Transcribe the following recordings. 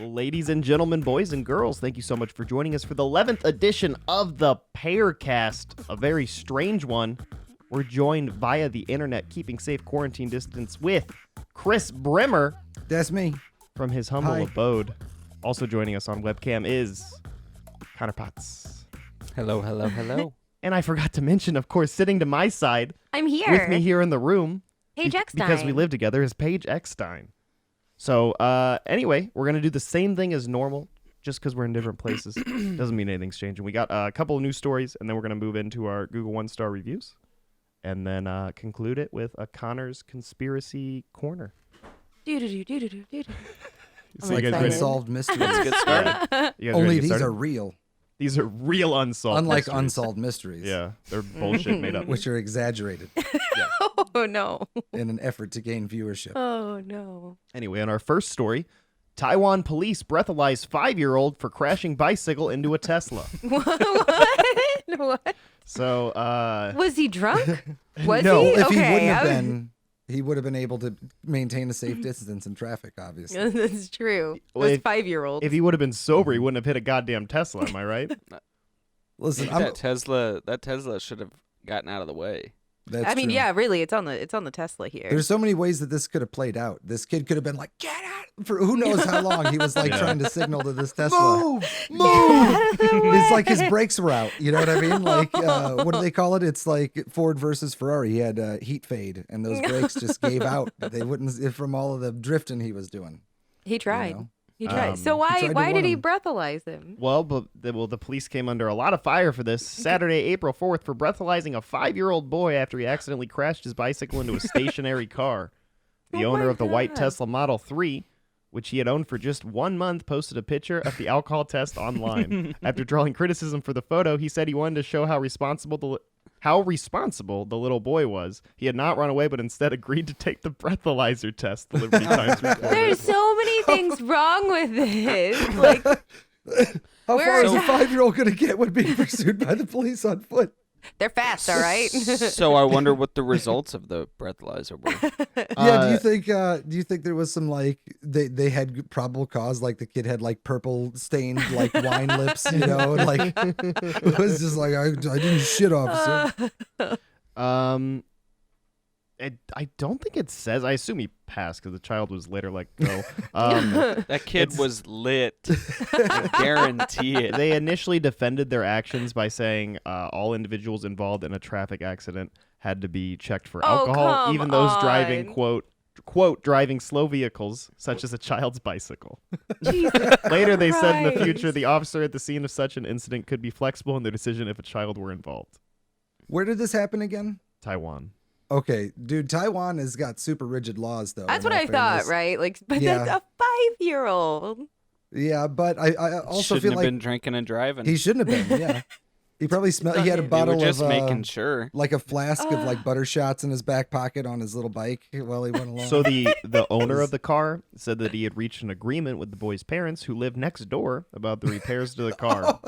Ladies and gentlemen, boys and girls, thank you so much for joining us for the 11th edition of the PearCast, a very strange one. We're joined via the internet, keeping safe quarantine distance with Chris Brimmer. That's me. From his humble Hi. abode. Also joining us on webcam is Connor Potts. Hello, hello, hello. And I forgot to mention, of course, sitting to my side. I'm here. With me here in the room. Paige Eckstein. Because we live together is Paige Eckstein. So, anyway, we're going to do the same thing as normal, just because we're in different places. Doesn't mean anything's changing. We got a couple of news stories, and then we're going to move into our Google one-star reviews, and then conclude it with a Connor's Conspiracy Corner. So you guys ready? Unsolved mysteries. Let's get started. You guys ready Only to get these started? are real. These are real unsolved Unlike mysteries. unsolved mysteries. Yeah, they're bullshit made up. Which are exaggerated Oh, no. in an effort to gain viewership. Oh, no. Anyway, on our first story, Taiwan police breathalyze 5-year-old for crashing bicycle into a Tesla. What? So, Was he drunk? Was No. he? If he Okay, wouldn't have I was- been, he would have been able to maintain a safe distance in traffic, obviously. That's true. Well, Those if- 5-year-olds. if he would have been sober, he wouldn't have hit a goddamn Tesla. Am I right? Listen, that Tesla should have gotten out of the way. that's I mean, true. yeah, really, it's on the Tesla here. There's so many ways that this could have played out. This kid could have been like, get out! For who knows how long he was like Yeah. trying to signal to this Tesla. Move! It's like his brakes were out. You know what I mean? Like, what do they call it? It's like Ford versus Ferrari. He had heat fade, and those brakes just gave out. They wouldn't from all of the drifting he was doing. He tried. You know? He tried. So He tried to why did warn he him. breathalyze him? Well, the police came under a lot of fire for this Saturday, April 4th, for breathalyzing a 5-year-old boy after he accidentally crashed his bicycle into a stationary car. The Oh owner my of the white God. Tesla Model 3, which he had owned for just 1 month, posted a picture of the alcohol test online. After drawing criticism for the photo, he said he wanted to show how responsible the little boy was. He had not run away, but instead agreed to take the breathalyzer test. The Liberty Times reported. There's so many things wrong with this. Like, How Where far is is- a 5-year-old going to get when being pursued by the police on foot? they're fast, all right? So I wonder what the results of the breathalyzer were. Yeah, do you think there was some like they had probable cause, like the kid had like purple stained like wine lips, you know, like it was just like I didn't shit, officer. I don't think it says. I assume he passed because the child was later let go. That kid was lit. I guarantee it. They initially defended their actions by saying all individuals involved in a traffic accident had to be checked for Oh, alcohol, come even those driving on. quote driving slow vehicles such as a child's bicycle. Jesus Later, they said in the Christ. future the officer at the scene of such an incident could be flexible in their decision if a child were involved. Where did this happen again? Taiwan. Okay, dude, Taiwan has got super rigid laws though. That's in what all I thought, fairness. right? Like, but Yeah. that's a 5-year-old. Yeah, but I also Shouldn't feel have like been drinking and driving. he shouldn't have been. Yeah, he probably smelled. He had a They were bottle They were just of making sure. like a flask of like butter shots in his back pocket on his little bike while he went along. So the owner of the car said that he had reached an agreement with the boy's parents, who lived next door, about the repairs to the car.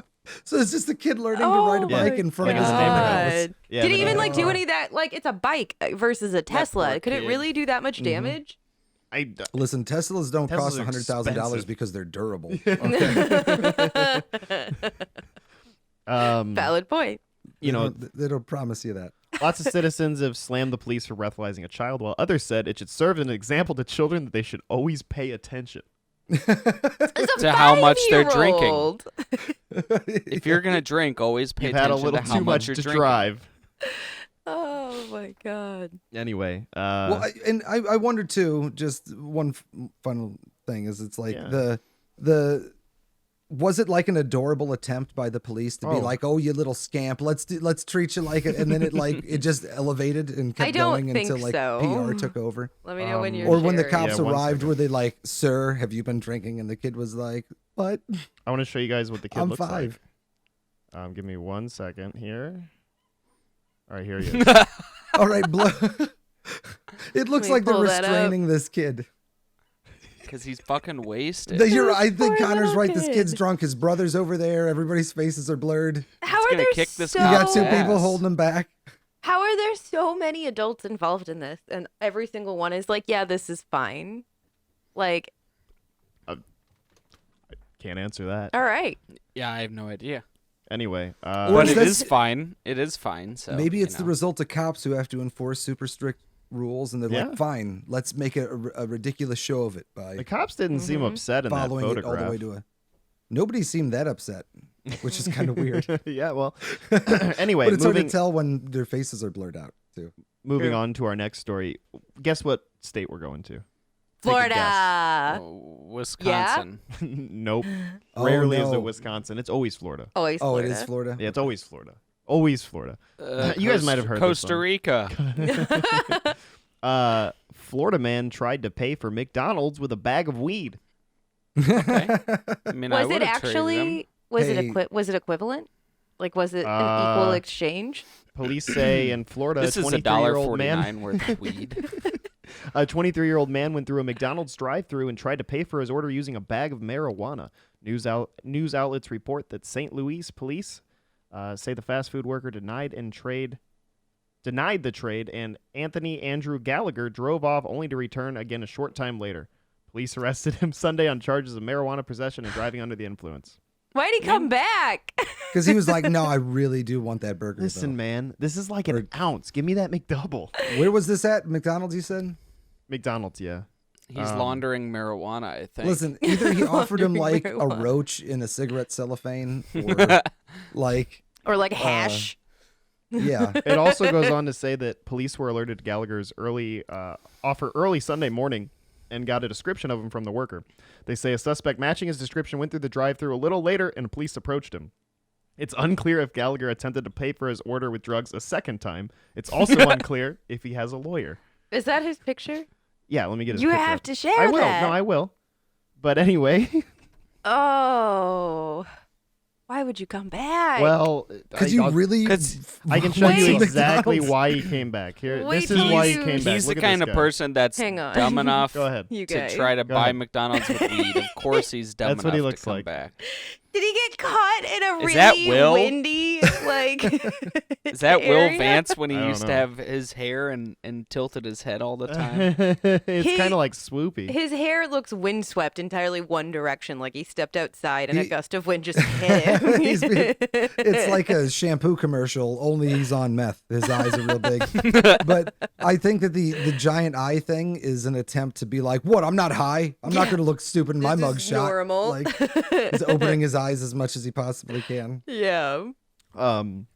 So it's just a kid learning to ride a Yeah. bike in front Like of his his neighbor's neighborhood. house. Yeah, Did he the even like do neighborhood. any of that? Like, it's a bike versus a Tesla. poor Could it kid. really do that much Mm-hmm. damage? Listen, Teslas don't Teslas cost are $100,000 expensive. because they're durable. Okay. Valid point. You know, they don't promise you that. lots of citizens have slammed the police for breathalyzing a child, while others said it should serve as an example to children that they should always pay attention. It's a To how much they're drinking. 5-year-old. If you're gonna drink, always pay You've had a attention little to how too much much you're to drinking. drive. Oh my God. Anyway, Well, I wonder too. Just one final thing is, it's like Yeah. the was it like an adorable attempt by the police to be Oh. like, oh, you little scamp, let's treat you like it, and then it just elevated and kept I don't going think until like so. PR took over. Let me know when you're Or when the sharing. cops Yeah, one arrived, second. were they like, "Sir, have you been drinking?" And the kid was like, "What? I want to show you guys what the kid I'm looks 5." like. Give me 1 second here. All right, here he is. All right, it looks me like they're pull that up. restraining this kid. Because he's fucking wasted. I think Poor Connor's little right. This kid's kid. drunk. His brother's over there. Everybody's faces are blurred. How It's are gonna there kick this so You got two Ass. people holding him back. How are there so many adults involved in this, and every single one is like, yeah, this is fine. Like, Can't answer that. All right. Yeah, I have no idea. Anyway, But it that's- is fine. It is fine. So Maybe it's you the know. result of cops who have to enforce super strict rules, and they're Yeah. like, fine, let's make a ridiculous show of it the by cops didn't seem upset in that following it all photograph. the way to a. Nobody seemed that upset, which is kind of weird. Yeah, well, anyway, But it's hard moving, to tell when their faces are blurred out too. moving True. on to our next story. Guess what state we're going to? Florida. Wisconsin. Nope. Oh, Rarely is no. it Wisconsin. It's always Florida. Always Oh, Florida. it is Florida. Yeah, it's always Florida. Always Florida. You guys might have heard this Costa one. Rica. Florida man tried to pay for McDonald's with a bag of weed. Okay. I mean, I Was it would've traded them. actually? Was Hey. it equivalent? Like, was it an equal exchange? Police say in Florida, This a is 23-year-old man, $1.49 worth of weed. a 23-year-old man went through a McDonald's drive-thru and tried to pay for his order using a bag of marijuana. News outlets report that St. Louis police say the fast food worker denied the trade, and Anthony Andrew Gallagher drove off only to return again a short time later. Police arrested him Sunday on charges of marijuana possession and driving under the influence. Why'd he come back? Because he was like, no, I really do want that burger. Listen, though. man, this is like an ounce. Give me that McDouble. Where was this at? McDonald's, you said? McDonald's, yeah. He's laundering marijuana, I think. Listen, either he offered him like a Marijuana. roach in a cigarette cellophane, or like, Or like hash? yeah. It also goes on to say that police were alerted to Gallagher's offer early Sunday morning and got a description of him from the worker. They say a suspect matching his description went through the drive-thru a little later and police approached him. It's unclear if Gallagher attempted to pay for his order with drugs a second time. It's also unclear if he has a lawyer. Is that his picture? Yeah, let me get his You picture have up. to share I will. that. No, I will. But anyway, Oh. Why would you come back? well, Because you really. Because I can show you Wait. exactly McDonald's. why he came back. Here, Wait this is till why he you- came back. he's Look the at kind this of guy. person that's Hang on. dumb enough Go ahead. You to guys. try to Go buy ahead. McDonald's with weed. Of course he's dumb That's enough what he to looks come like. back. Did he get caught in a Is that really Will? windy, like, Is that Will area? Vance when he I don't used to know. have his hair and tilted his head all the time? It's He- kind of like swoopy. His hair looks windswept entirely one direction, like he stepped outside and a He- gust of wind just hit him. It's like a shampoo commercial, only he's on meth. His eyes are real big. But I think that the giant eye thing is an attempt to be like, what? I'm not high. I'm not going to look stupid in my This mug is shot. normal. Like, he's opening his eyes as much as he possibly can. Yeah. Um,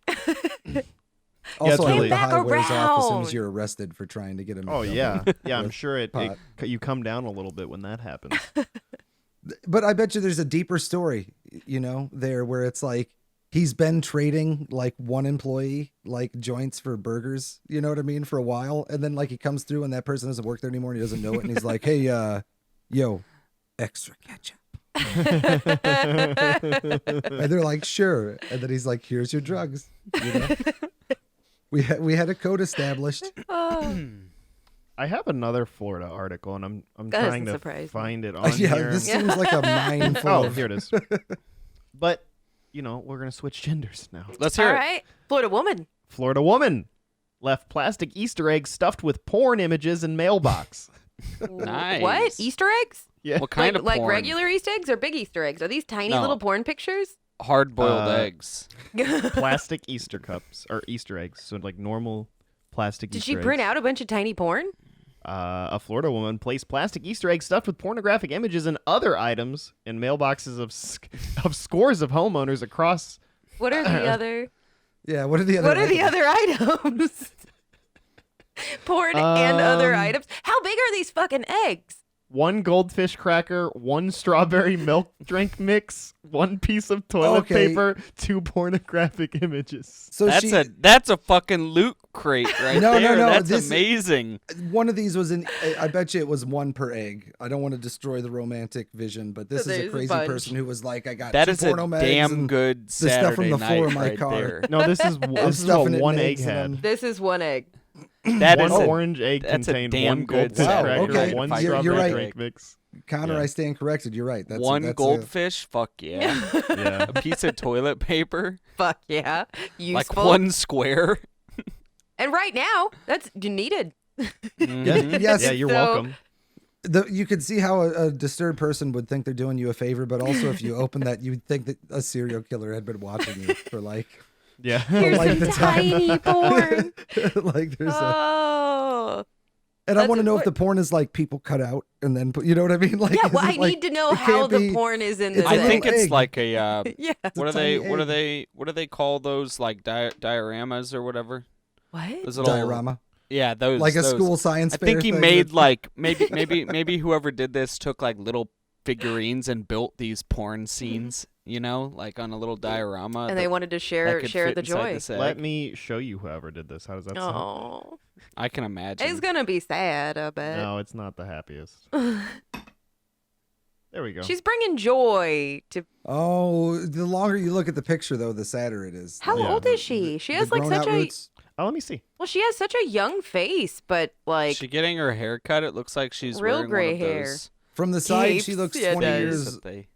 Also, it's I hope really- the high Came back wears off as soon as around. you're arrested for trying to get him. oh yeah, yeah. I'm with sure it pot. you come down a little bit when that happens. But I bet you there's a deeper story, there where it's like he's been trading like one employee like joints for burgers, you know what I mean, for a while, and then like he comes through and that person doesn't work there anymore and he doesn't know it, and he's like, hey, yo, extra ketchup. And they're like, sure, and then he's like, here's your drugs. We had a code established. Oh. I have another Florida article, and I'm That trying doesn't to surprise me. find it on Yeah, here. this seems like a mine full Oh, of here it is. But we're gonna switch genders now. Let's All hear it. right. Florida woman. Florida woman left plastic Easter eggs stuffed with porn images in mailbox. Nice. What? Easter eggs? Yeah. What kind like, of like porn? regular Easter eggs or big Easter eggs? Are these tiny No. little porn pictures? Hard-boiled eggs. Plastic Easter cups or Easter eggs, so like normal plastic. Did Easter she print eggs. out a bunch of tiny porn? A Florida woman placed plastic Easter eggs stuffed with pornographic images and other items in mailboxes of scores of homeowners across. What are the other? Yeah, what are the other What are the items? other items? Porn and other items. How big are these fucking eggs? One goldfish cracker, one strawberry milk drink mix, one piece of toilet Okay. paper, two pornographic images. So That's a fucking loot crate right No, no, there. no, That's this- amazing. one of these was I bet you it was one per egg. I don't want to destroy the romantic vision, but this So is a there's a crazy bunch. person who was like, I got That two is a porno mags damn and good the stuff from Saturday the floor night of my right car. there. No, this is I'm this is stuffing what it in one egg eggs and had. I'm- This is one egg. That One is a orange egg that's a contained damn one good goldfish Wow, cracker, okay. one You're strawberry right. drink mix. Connor, Yeah. I stand corrected. You're right. That's one that's goldfish. Fuck yeah. Yeah. A piece of toilet paper. Fuck yeah. Useful. Like one square. And right now, that's needed. Mhm. Yes. Yeah, you're So- welcome. You could see how a disturbed person would think they're doing you a favor, but also if you open that, you'd think that a serial killer had been watching you for like. Yeah. Here's like some the time. tiny porn. Like there's Oh. and I That's want to know if what- the porn is like people cut out and then put, you know what I mean? Like, Yeah, is well, it I like- need to know it how can't the be- porn is in it's the a I little think it's egg. like a Yeah. a what do tiny they egg. call those, like dioramas or whatever? What? Those little Diorama, Yeah, those like a those. school science I fair think he thing made that- like maybe whoever did this took like little figurines and built these porn scenes, you know, like on a little diorama. And they wanted to that share could share fit the inside joy. this Let egg. me show you whoever did this. How does that sound? Oh, I can imagine. it's gonna be sad. I bet. No, it's not the happiest. There we go. She's bringing joy to. Oh, the longer you look at the picture, though, the sadder it is. How Yeah. old is she? She has The like such grown-out a. roots. Oh, let me see. Well, she has such a young face, but like. she getting her hair cut? It looks like she's Real wearing gray one of hair. those From the side, she Capes, looks yeah, it 20 does. years that they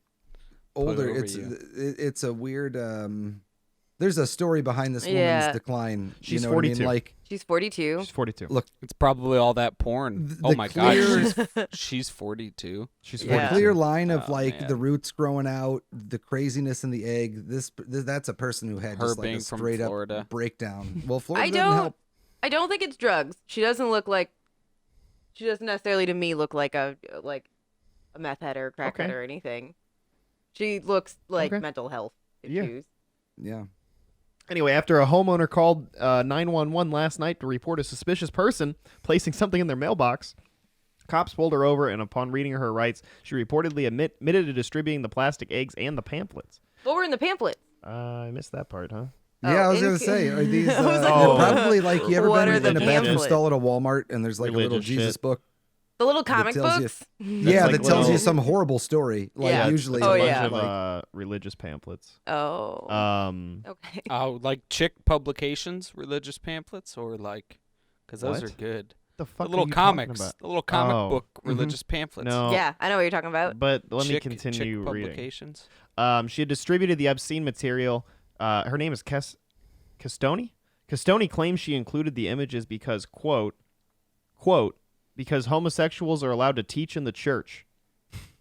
older. over It's you. it's a weird. There's a story behind this Yeah. woman's decline. She's you know what I mean? 42. Like She's 42. She's 42. Look, It's probably all that porn. The- Oh the my clear- god, she's 42. She's the 42. Yeah. clear line of Oh, like man. the roots growing out, the craziness in the egg. That's a person who had Her just like being a from straight Florida. up breakdown. Well, Florida I doesn't don't. help. I don't think it's drugs. She doesn't look like. She doesn't necessarily to me look like a meth head or a crack head Okay. or anything. She looks like Okay. mental health Yeah. issues. Yeah. Anyway, after a homeowner called 911 last night to report a suspicious person placing something in their mailbox, cops pulled her over, and upon reading her rights, she reportedly admitted to distributing the plastic eggs and the pamphlets. What were in the pamphlet? I missed that part, huh? Yeah, I was in- gonna say, are these? I was They're like, Oh. probably like you ever What been are the in a bathroom pamphlets? stall at a Walmart and there's like a little Religious Jesus shit. book. The little comic tells you- books. Yeah, like that tells you little- some horrible story. Like Yeah. usually, it's a Oh, bunch yeah. of like, religious pamphlets. Oh. Um, Okay. Oh, like chick publications, religious pamphlets, or like, because those What? are good. the The fuck little are you talking comics, about? the little comic Oh, book mhm. religious pamphlets. No, Yeah, I know what you're talking about. but let me Chick continue reading. publications. She had distributed the obscene material. Her name is Castoni. Castoni claims she included the images because, quote, because homosexuals are allowed to teach in the church.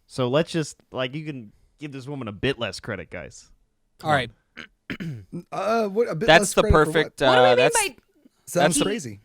So let's just, like, you can give this woman a bit less credit, guys. All right, what, a bit that's less the credit for what? perfect. What do we mean That's by Sounds that's- crazy.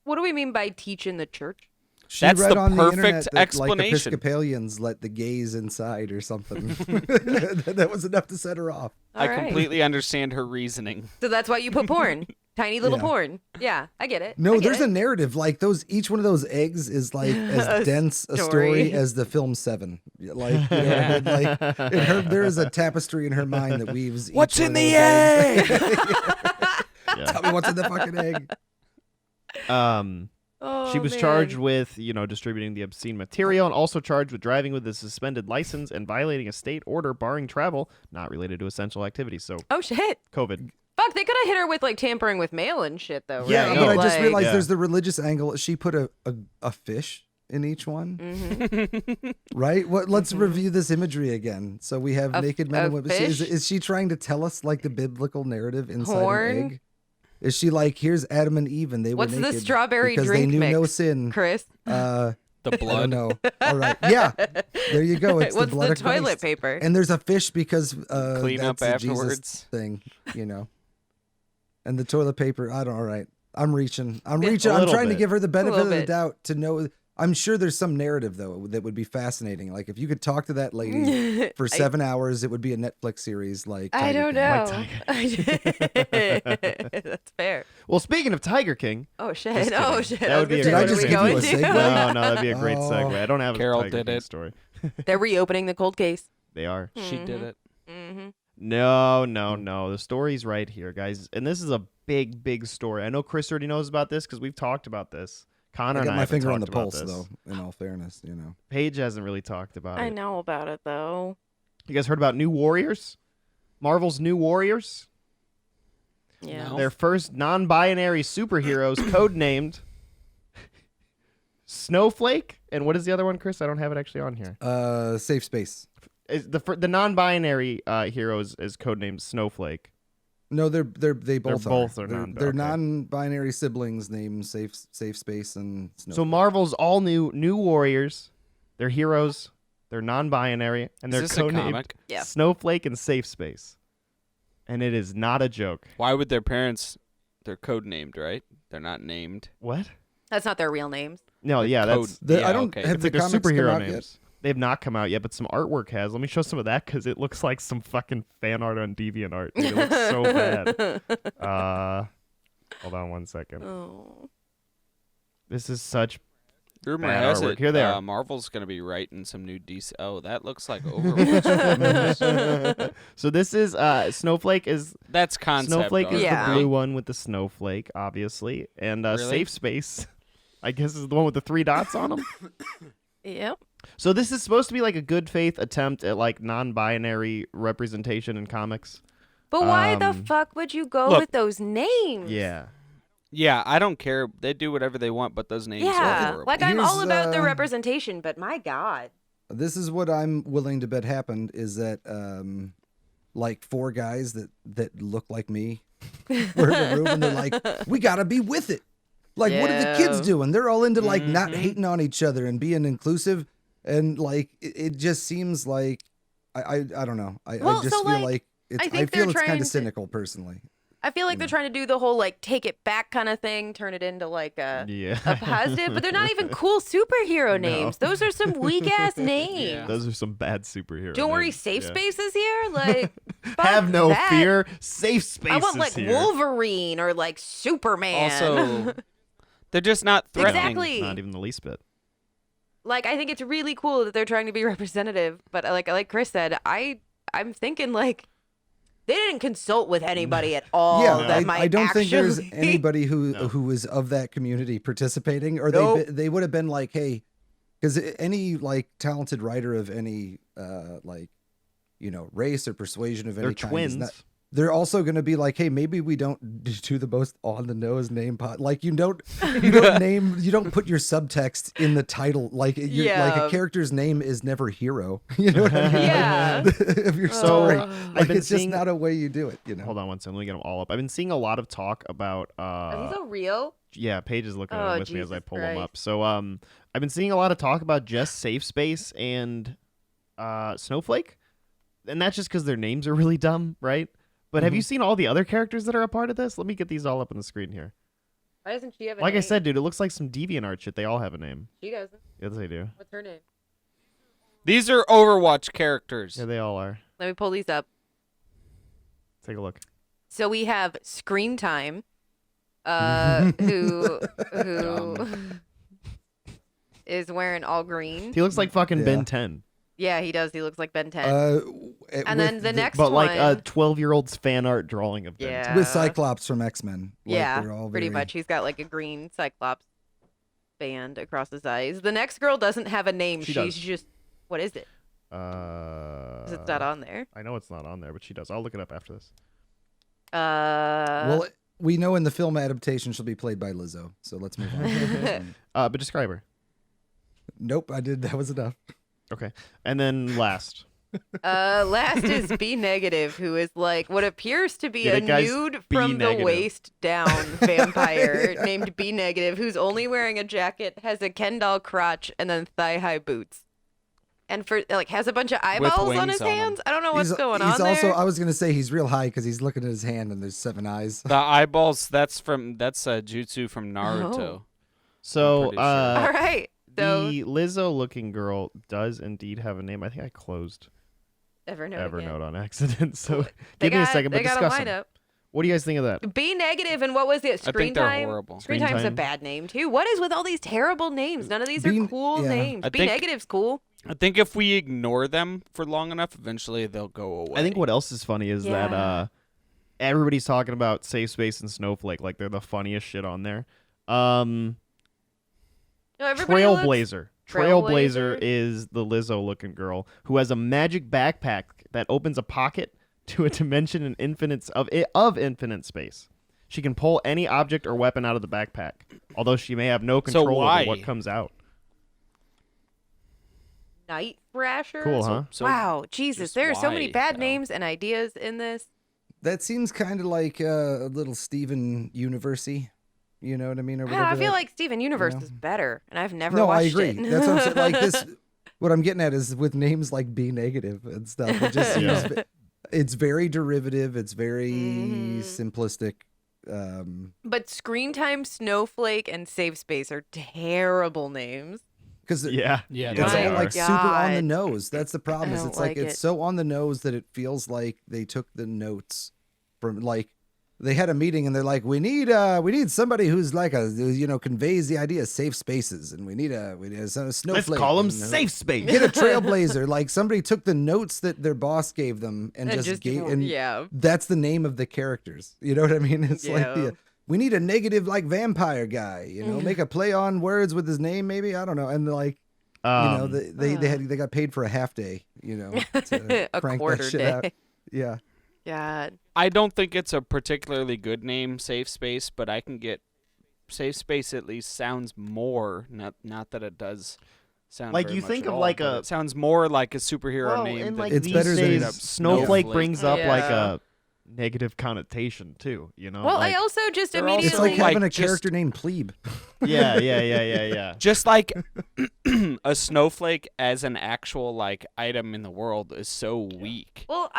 what do we mean by teach in the church? She That's read the on the perfect internet that, explanation. Like, Episcopalians let the gays inside or something. That was enough to set her off. I All right. completely understand her reasoning. So that's why you put porn. Tiny little Yeah. porn. Yeah, I get it. No, I get there's it. a narrative. Like each one of those eggs is like as A dense a story. story as the film Seven. Like, you know, Yeah. like there is a tapestry in her mind that weaves. each What's one in of the those eggs. Yeah. Tell me what's in the fucking egg. Oh, She was man. charged with, distributing the obscene material and also charged with driving with a suspended license and violating a state order barring travel not related to essential activities. So, Oh shit! COVID. Fuck, they could have hit her with like tampering with mail and shit though. Yeah, right? but I just Like- realized Yeah. there's the religious angle. She put a fish in each one, Mhm. right? Let's review this imagery again. So we have A- naked men a and women. fish? Is she trying to tell us like the biblical narrative inside Horn? an egg? Is she like, here's Adam and Eve and they What's were the naked strawberry because drink they knew mix, no sin? Chris? The I don't blood. know. All right, yeah, there you go. It's What's the blood of toilet Christ. paper? And there's a fish because Clean up that's a Jesus afterwards. thing, And the toilet paper. All right. I'm reaching. I'm A I'm little trying to bit. give her the benefit little of the bit. doubt to know. I'm sure there's some narrative though that would be fascinating. Like if you could talk to that lady for 7 hours, it would be a Netflix series. Like I Tiger don't King. know. That's fair. Well, speaking of Tiger King, Oh shit! Just Oh kidding. shit! That I was would be gonna a say, Did I what great are we just going give you a to? segue? no, that'd be a great Oh. segue. I don't have Carol a Tiger did King it. story. They're reopening the cold case. They are. She did it. Mm-hmm. No. The story's right here, guys. And this is a big story. I know Chris already knows about this because we've talked about this. Connor I and got I my haven't finger on the talked about pulse this. though. In all fairness, Paige hasn't really talked about I it. know about it though. You guys heard about New Warriors? Marvel's New Warriors? Yeah. No. Their first non-binary superheroes, codenamed Snowflake. And what is the other one, Chris? I don't have it actually on here. Safe space. Is the non-binary hero is codenamed Snowflake. No, they both both are they're okay. non-binary siblings named Safe Space and Snow. So Marvel's all new warriors. They're heroes. They're non-binary, and Is they're this a codenamed comic? Yeah. Snowflake and Safe Space. And it is not a joke. Why would their parents? They're code named, right? They're not named. What? That's not their real names. No, yeah, Code. that's Yeah, I don't okay. have it's the like their comics come superhero out names. yet. They have not come out yet, but some artwork has. Let me show some of that because it looks like some fucking fan art on DeviantArt. Dude, it looks so bad. Hold on one second. Oh. This is such. Rumor Bad has artwork. it Here they are. Marvel's gonna be writing some new DC. Oh, that looks like Overwatch. So this is Snowflake is That's concept. Snowflake art, is Yeah. the blue one with the snowflake, obviously, and Really? Safe Space, I guess, is the one with the 3 dots on them. Yep. So this is supposed to be like a good faith attempt at like non-binary representation in comics. But why the Um, fuck would you go look. with those names? Yeah. Yeah, I don't care. They do whatever they want, but those names are Yeah. horrible. Like I'm all Here's, about the representation, but my God. This is what I'm willing to bet happened is that like 4 guys that look like me were in a room and they're like, we gotta be with it. Like, what are the kids Yeah. doing? They're all into like not Mhm. hating on each other and being inclusive, and like it just seems like I don't know. I Well, just so, feel like, like it's, I I, think feel they're it's kind trying of to- cynical personally. I feel like they're trying to do the whole like take it back kind of thing, turn it into like a Yeah. positive, but they're not even cool superhero No. names. Those are some weak ass names. Yeah. Those are some bad superhero Don't worry, names. Safe Yeah. Space is here. Like, fuck Have no that. fear. Safe Space I want is like here. Wolverine or like Superman. Also, they're just not threatening. Exactly. Not even the least bit. Like I think it's really cool that they're trying to be representative, but like Chris said, I'm thinking like they didn't consult with anybody at all. Yeah, that might I don't think there's actually- anybody No. who is of that community participating, or Nope. they would have been like, hey, because any like talented writer of any like race or persuasion of They're any kind twins. is not. They're also going to be like, hey, maybe we don't do the most on the nose name pot. Like you don't name, you don't put your subtext in the title. Like like Yeah. a character's name is never hero. You know what I mean? Yeah. Of your Oh. story. I've Like been it's just seeing- not a way you do it. Hold on one second. Let me get them all up. I've been seeing a lot of talk about. Are these all real? Yeah, Paige is looking at Oh, them with me as I Jesus pull them up. Christ. So I've been seeing a lot of talk about just Safe Space and Snowflake, and that's just because their names are really dumb, right? But have you seen all the other characters that are a part of this? Let me get these all up on the screen here. Why doesn't she have a Like name? I said, dude, it looks like some DeviantArt shit. They all have a name. She doesn't. Yes, they do. What's her name? These are Overwatch characters. Yeah, they all are. Let me pull these up. Take a look. So we have Screen Time, who is wearing all green. He looks like fucking Yeah. Ben 10, Yeah, he does. He looks like Ben 10. With and then the next but one. like a 12-year-old's fan art drawing of Ben 10. Yeah. with Cyclops from X-Men. Like, yeah, they're all pretty very- much. He's got like a green Cyclops band across his eyes. The next girl doesn't have a name. She She's does. just. What is it? 'Cause it's not on there. I know it's not on there, but she does. I'll look it up after this. Well, we know in the film adaptation she'll be played by Lizzo. So let's move on. But describe her. Nope, I did. That was enough. Okay. And then last. Last is B Negative, who is like what appears to be Get a it, guys? nude B from the negative. waist down vampire named B Negative, who's only wearing a jacket, has a Ken doll crotch, and then thigh high boots. And for like has a bunch of eyeballs on wings his on 'em. hands. I don't know what's going he's on also, there. I was gonna say he's real high because he's looking at his hand and there's 7 eyes. The eyeballs. That's jutsu from Naruto. Oh. So, pretty sure. All right. So the Lizzo-looking girl does indeed have a name. I think I closed Evernote on accident. So They give me a got- second, but they got a discuss them. lineup. What do you guys think of that? B Negative, and what was it? I Screen think they're Time. horrible. Screen Screen Time's a Time. bad name too. What is with all these terrible names? None of these are B- cool yeah. names. I B think- Negative's cool. I think if we ignore them for long enough, eventually they'll go away. I think what else is funny is that Yeah. everybody's talking about Safe Space and Snowflake like they're the funniest shit on there. No, everybody looks- Trailblazer. Trailblazer? Trailblazer is the Lizzo-looking girl who has a magic backpack that opens a pocket to a dimension in of infinite space. She can pull any object or weapon out of the backpack, although she may have no control why? over what comes out. Night Thrasher. Cool, huh? So Wow, Jesus, just there are so many why, bad though? names and ideas in this. That seems kind of like a little Steven Universe-y. You know what I mean? Or whatever I feel that- like Steven Universe you know? is better, and I've never No, I watched agree. it. That's what I'm saying. Like this, what I'm getting at is with names like B negative and stuff. It just seems it's very derivative. It's very simplistic. But Screen Time, Snowflake, and Safe Space are terrible names. Because Yeah, it's My all like God. super on the nose. That's the problem. I Is don't it's like like it's it. so on the nose that it feels like they took the notes from like they had a meeting and they're like, we need somebody who's like conveys the idea of safe spaces, and we need a snowflake. Let's call him and, Safe Space. Get a trailblazer. Like somebody took the notes that their boss gave them and just gave, and yeah. that's the name of the characters. You know what I mean? It's like Yeah. we need a negative like vampire guy. Make a play on words with his name, maybe. I don't know. And like. They got paid for a half day, to A crank quarter that shit day. out. Yeah. God. I don't think it's a particularly good name, Safe Space, but I can get Safe Space at least sounds more. Not that it does sound Like, very you much think at of all, like but a- it sounds more like a superhero Well, name. and than like It's these better than days, Snowflake. Snowflake brings up like Yeah. a negative connotation too. Well, like, I also just They're also- It's like immediately. having a just- character named Plebe. yeah. Just like a snowflake as an actual like item in the world is so weak. Well,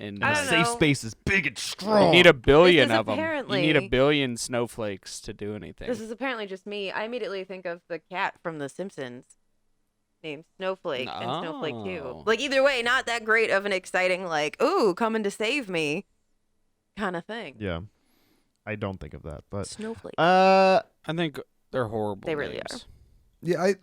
And I don't Safe know. Space is big and you strong. need a billion This is of them. You need apparently- a billion snowflakes to do anything. This is apparently just me. I immediately think of the cat from The Simpsons, named Snowflake and Snowflake 2. Oh. Like either way, not that great of an exciting like, ooh, coming to save me, kind of thing. Yeah, I don't think of that, but Snowflake. I think they're horrible. They really names. Yeah, I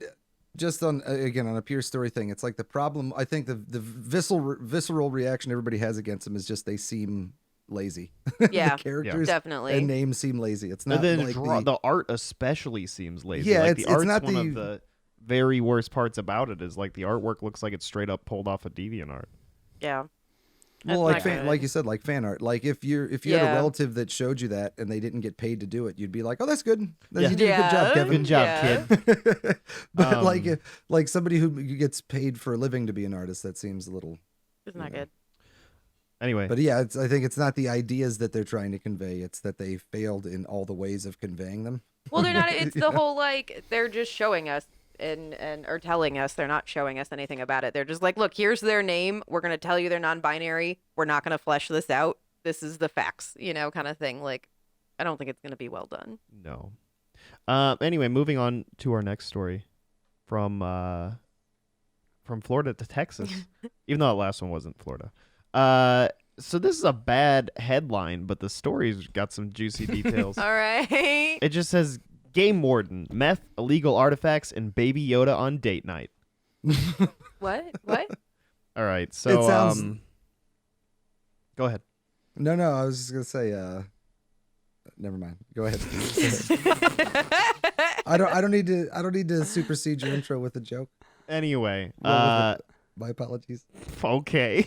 just on a pure story thing. It's like the problem. I think the visceral reaction everybody has against them is just they seem lazy. Yeah, the characters definitely. and names seem lazy. It's not and then like the art especially seems lazy. Yeah, like it's the art's not one of the- the very worst parts about it is like the artwork looks like it's straight up pulled off of DeviantArt. Yeah. Well, That's like not good. like you said, like fan art. Like if you had a Yeah. relative that showed you that and they didn't get paid to do it, you'd be like, "Oh, that's good. Yeah. You did a good job, Kevin." Good job, Yeah. kid. But like somebody who gets paid for a living to be an artist, that seems a little. It's not good. Anyway, But yeah, I think it's not the ideas that they're trying to convey; it's that they failed in all the ways of conveying them. Well, they're not. It's the whole like they're just showing us and or telling us. They're not showing us anything about it. They're just like, look, here's their name. We're gonna tell you they're non-binary. We're not gonna flesh this out. This is the facts, kind of thing. Like, I don't think it's gonna be well done. no. Anyway, moving on to our next story from Florida to Texas, even though that last one wasn't Florida. So this is a bad headline, but the story's got some juicy details. All right. It just says game warden, meth, illegal artifacts, and Baby Yoda on date night. What? All right, so It sounds- go ahead. No, I was just gonna say. Never mind. Go ahead. I don't need to supersede your intro with a joke. Anyway, My apologies. okay.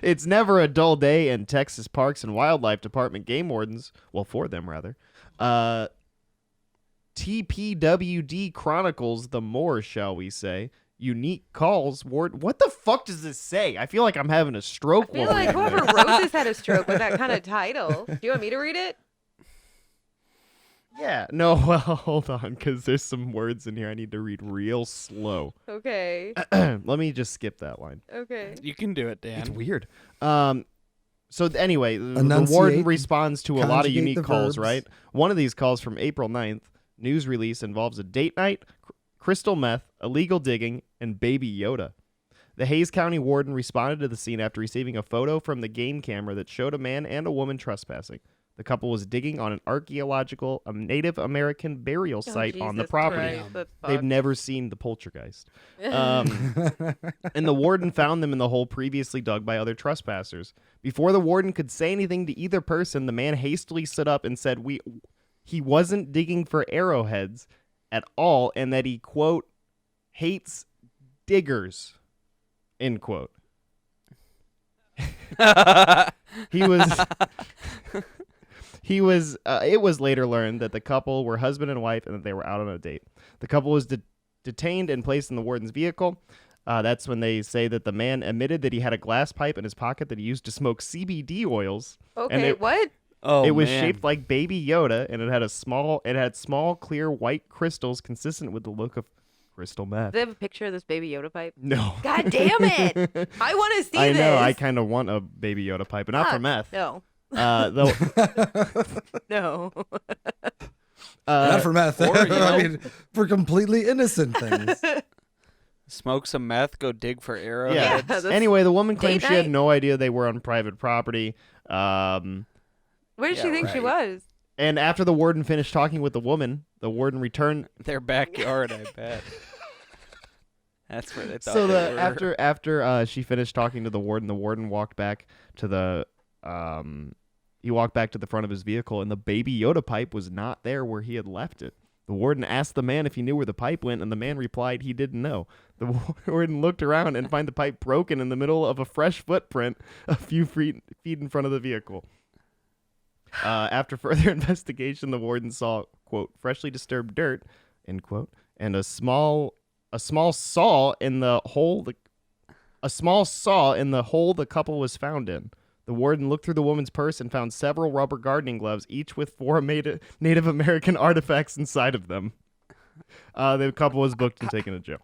It's never a dull day in Texas Parks and Wildlife Department game wardens. Well, for them, rather. TPWD chronicles the more, shall we say. Unique calls. What the fuck does this say? I feel like I'm having a stroke. I feel while like reading whoever this. wrote this had a stroke with that kind of title. Do you want me to read it? Yeah. No, well, hold on, because there's some words in here I need to read real slow. Okay. Let me just skip that line. Okay. You can do it, Dan. It's weird. So anyway, the warden Enunciate, responds to a lot of conjugate unique the calls, verbs. right? One of these calls from April 9th, news release involves a date night, crystal meth, illegal digging, and Baby Yoda. The Hayes County warden responded to the scene after receiving a photo from the game camera that showed a man and a woman trespassing. The couple was digging on an archaeological Native American burial site on the Jesus property. Christ, that's They've fucked. never seen the poltergeist. And the warden found them in the hole previously dug by other trespassers. Before the warden could say anything to either person, the man hastily stood up and said he wasn't digging for arrowheads at all and that he, quote, hates diggers, end quote. It was later learned that the couple were husband and wife and that they were out on a date. The couple was detained and placed in the warden's vehicle. That's when they say that the man admitted that he had a glass pipe in his pocket that he used to smoke CBD oils. Okay, what? Oh, it was man. shaped like Baby Yoda, and it had small, clear white crystals consistent with the look of crystal meth. Do they have a picture of this Baby Yoda pipe? No. God damn it! I want to see I this. know. I kind of want a Baby Yoda pipe, but not for meth. No. Though, No. Not for meth. or, you I know- mean, for completely innocent things. Smoke some meth, go dig for arrows. yeah. that's Anyway, the woman date claimed she had night. no idea they were on private property. Where did she Yeah, think she right. was? And after the warden finished talking with the woman, the warden returned. Their backyard, I bet. That's where they thought So they were. after she finished talking to the warden walked back to the he walked back to the front of his vehicle, and the Baby Yoda pipe was not there where he had left it. The warden asked the man if he knew where the pipe went, and the man replied he didn't know. The warden looked around and found the pipe broken in the middle of a fresh footprint a few feet in front of the vehicle. After further investigation, the warden saw, quote, freshly disturbed dirt, end quote, and a small saw in the hole the couple was found in. The warden looked through the woman's purse and found several rubber gardening gloves, each with 4 Native American artifacts inside of them. The couple was booked and taken to jail.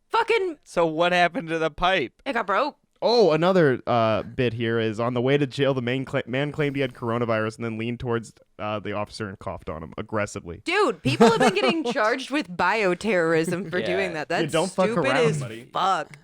Fucking, So what happened to the pipe? it got broke. Oh, another bit here is on the way to jail, the man claimed he had coronavirus and then leaned towards the officer and coughed on him aggressively. Dude, people have been getting charged with bioterrorism for Yeah. doing that. That's don't fuck stupid around, as buddy. fuck.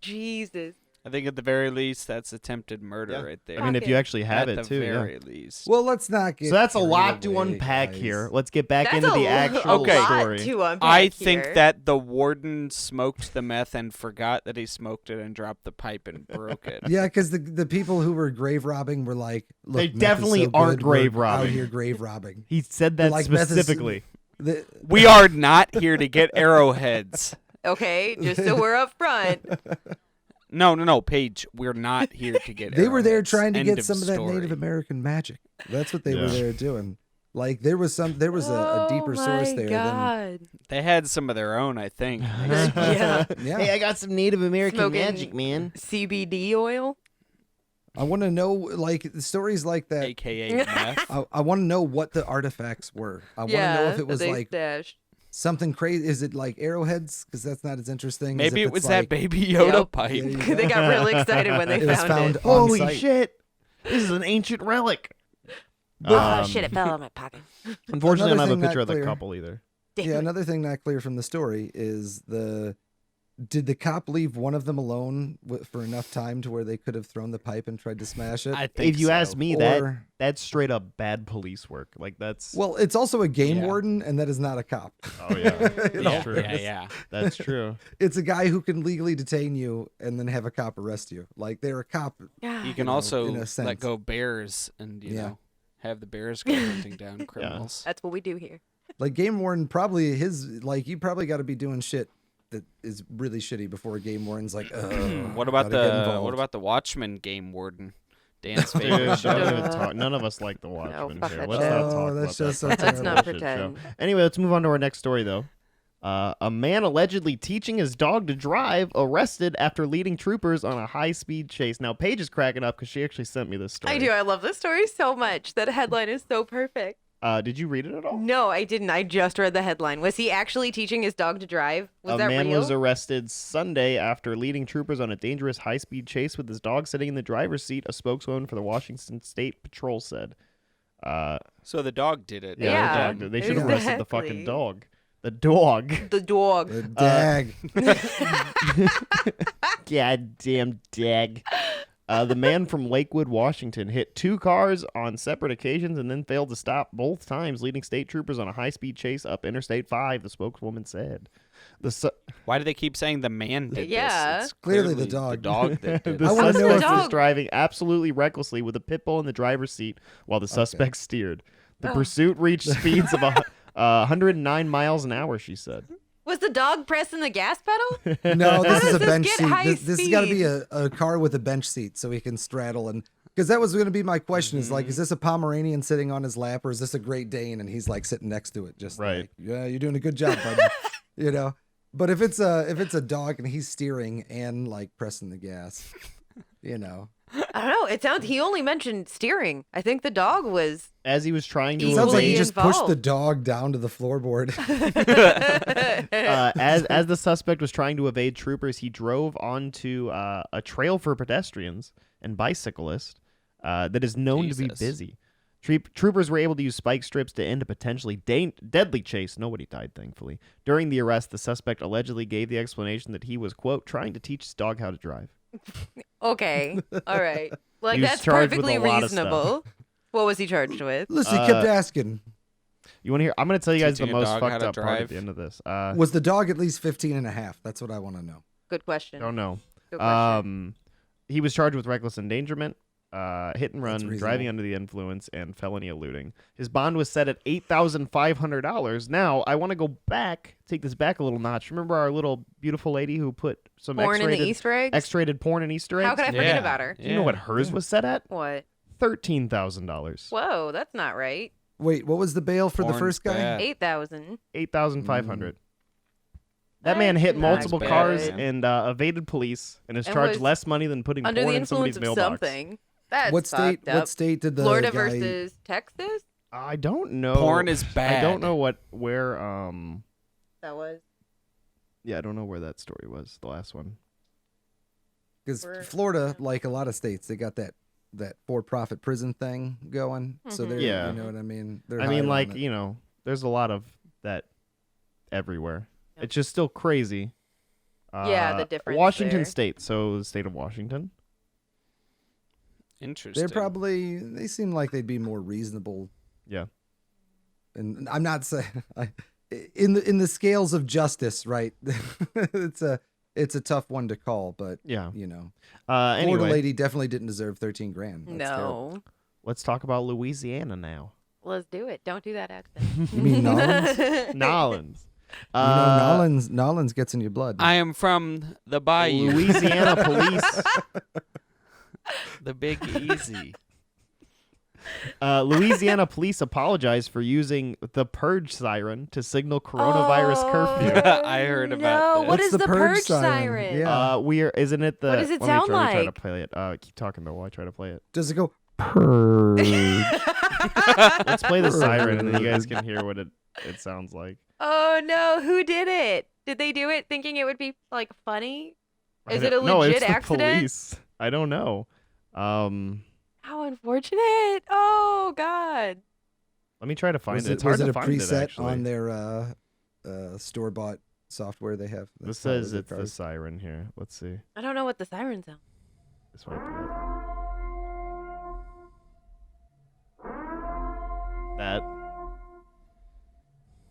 Jesus. I think at the very least, that's attempted murder Yeah. right there. I mean, if you actually have at it the too. Yeah. very least. Well, let's not get. So that's a carried lot to away, unpack guys. here. Let's get back That's into the a actual Okay. lot story. to unpack I think here. that the warden smoked the meth and forgot that he smoked it and dropped the pipe and broke it. Yeah, because the people who were grave robbing were like, look, They meth is definitely so aren't good, we're grave robbing. Out here grave robbing. He said that Like meth is- specifically. The- We are not here to get arrowheads. Okay, just so we're up front. No, Paige. We're not here to get They were there arrowheads. trying to End get of some of that story. Native American magic. That's what they were Yeah. there doing. Like there was a deeper source there than God. They had some of their own, I think. Yeah. yeah. Hey, I got some Native American Smoking- magic, man. CBD oil? I want to know like stories like that. AKA meth. I want to know what the artifacts were. I want to know if it was they like stashed. something crazy. Is it like arrowheads? Because that's not as interesting. as Maybe if it was it's that like, Baby Yoda Yep. pipe. Yeah, you They got really excited when they It was found found it. on Holy site. shit! This is an ancient relic. Oh, shit, it fell out of my pocket. Unfortunately, I don't Another have a thing not picture of the clear. couple either. Damn Yeah, it. another thing not clear from the story is did the cop leave one of them alone for enough time to where they could have thrown the pipe and tried to smash it? I think If you so. ask me, Or- that's straight up bad police work. Like that's. Well, it's also a game Yeah. warden, and that is not a cop. Oh yeah, You know, Yeah, true. yeah. That's true. It's a guy who can legally detain you and then have a cop arrest you. Like they're a cop. God. You can know, also in a let sense. go bears and you Yeah. know have the bears go hunting down criminals. That's what we do here. Like game warden, probably you probably got to be doing shit that is really shitty before a game warden's like, What about gotta get the involved." what about the Watchmen game warden? Dan's Dude, favorite don't show. even talk. None of us like the Watchmen fuck here. that Let's show. not Oh, talk that's about just so that. Let's not terrible. Bullshit show. pretend. Anyway, let's move on to our next story, though. A man allegedly teaching his dog to drive arrested after leading troopers on a high-speed chase. Now, Paige is cracking up because she actually sent me this story. I do. I love this story so much. That headline is so perfect. Did you read it at all? No, I didn't. I just read the headline. Was he actually teaching his dog to drive? Was A that man real? was arrested Sunday after leading troopers on a dangerous high-speed chase with his dog sitting in the driver's seat, a spokeswoman for the Washington State Patrol said. So the dog did it. Yeah, the Yeah, dog did. They should have arrested the exactly. fucking dog. The dog. The dog. The dag. Goddamn dag. The man from Lakewood, Washington, hit 2 cars on separate occasions and then failed to stop both times, leading state troopers on a high-speed chase up Interstate 5, the spokeswoman said. Why do they keep saying the man did Yeah. this? It's Clearly the the dog. dog that did The I it. wanna know suspect if was dog- driving absolutely recklessly with a pit bull in the driver's seat while the suspect steered. The pursuit reached speeds of 109 miles an hour, she said. Was the dog pressing the gas pedal? No, this does is a this bench get seat. high This has got to be speed? a car with a bench seat so he can straddle and because that was going to be my question is like, is this a Pomeranian sitting on his lap or is this a Great Dane and he's like sitting next to it just Right. like, yeah, you're doing a good job, bud. You know, But if it's a dog and he's steering and like pressing the gas, you know. I don't know. He only mentioned steering. I think the dog was. As he was trying to It sounds like Equally he just pushed the involved. dog down to the floorboard. as the suspect was trying to evade troopers, he drove onto a trail for pedestrians and bicyclists that is known to be Jesus. busy. Troopers were able to use spike strips to end a potentially deadly chase. Nobody died, thankfully. During the arrest, the suspect allegedly gave the explanation that he was, quote, trying to teach his dog how to drive. Okay. All right. Like, He was that's charged with perfectly a lot of stuff. reasonable. What was he charged with? Listen, he kept asking, You want to hear? I'm going to tell you guys the Teaching a most dog how fucked to up part at drive? the end of this. was the dog at least 15 and a half? That's what I want to know. Good question. Don't know. Good question. He was charged with reckless endangerment, hit and run, reasonable. driving under the influence, and felony eluding. His bond was set at $8,500. Now, I want to go back, take this back a little notch. Remember our little beautiful lady who put some Porn in the X-rated, Easter eggs? X-rated porn in Easter eggs? How could I forget Yeah. about her? Do you know what hers was set at? What? $13,000. Whoa, that's not right. Wait, what was the bail for the Porn's first guy? bad. 8,000. $8,500. That That's man hit not multiple bad, cars man. and evaded police and is And charged was less money than putting Under porn the in somebody's influence of mailbox. something. That's What state? fucked up. What state did the Florida guy? versus Texas? I don't know. Porn is bad. I don't know where That was. yeah, I don't know where that story was, the last one. Because We're- Florida, like a lot of states, they got that for-profit prison thing going. So Mhm. they're, Yeah. you know what I mean. They're I mean, higher like, on it. you know, there's a lot of that everywhere. Yep. It's just still crazy. Yeah, the difference Washington there. State, so the state of Washington. Interesting. they seem like they'd be more reasonable. Yeah. And I'm not saying in the scales of justice, right? it's a tough one to call, but Yeah. you know, Florida Anyway, lady definitely didn't deserve 13 grand. That's terrible. No. let's talk about Louisiana now. Let's do it. Don't do that accent. You mean Nolans? Nolans. You know, Nolans gets in your blood. I am from the Bayou, Louisiana police. the Big Easy. Louisiana police apologized for using the purge siren to signal coronavirus curfew. I heard about this. What What's is the the purge purge siren? siren? Yeah. Isn't it the? What does it let me sound try to like? play it. Keep talking though while I try to play it. Does it go? Let's play the siren and then you guys can hear what it sounds like. Oh no, who did it? Did they do it thinking it would be like funny? Is it a No, legit it's the accident? police. I don't know. How unfortunate. Oh god. Let me try to find Was it. it, It's hard was it to a find it preset actually. on their store-bought software they have? This That's how says they it's the cars. siren here. Let's see. I don't know what the siren sounds. This might be it. That.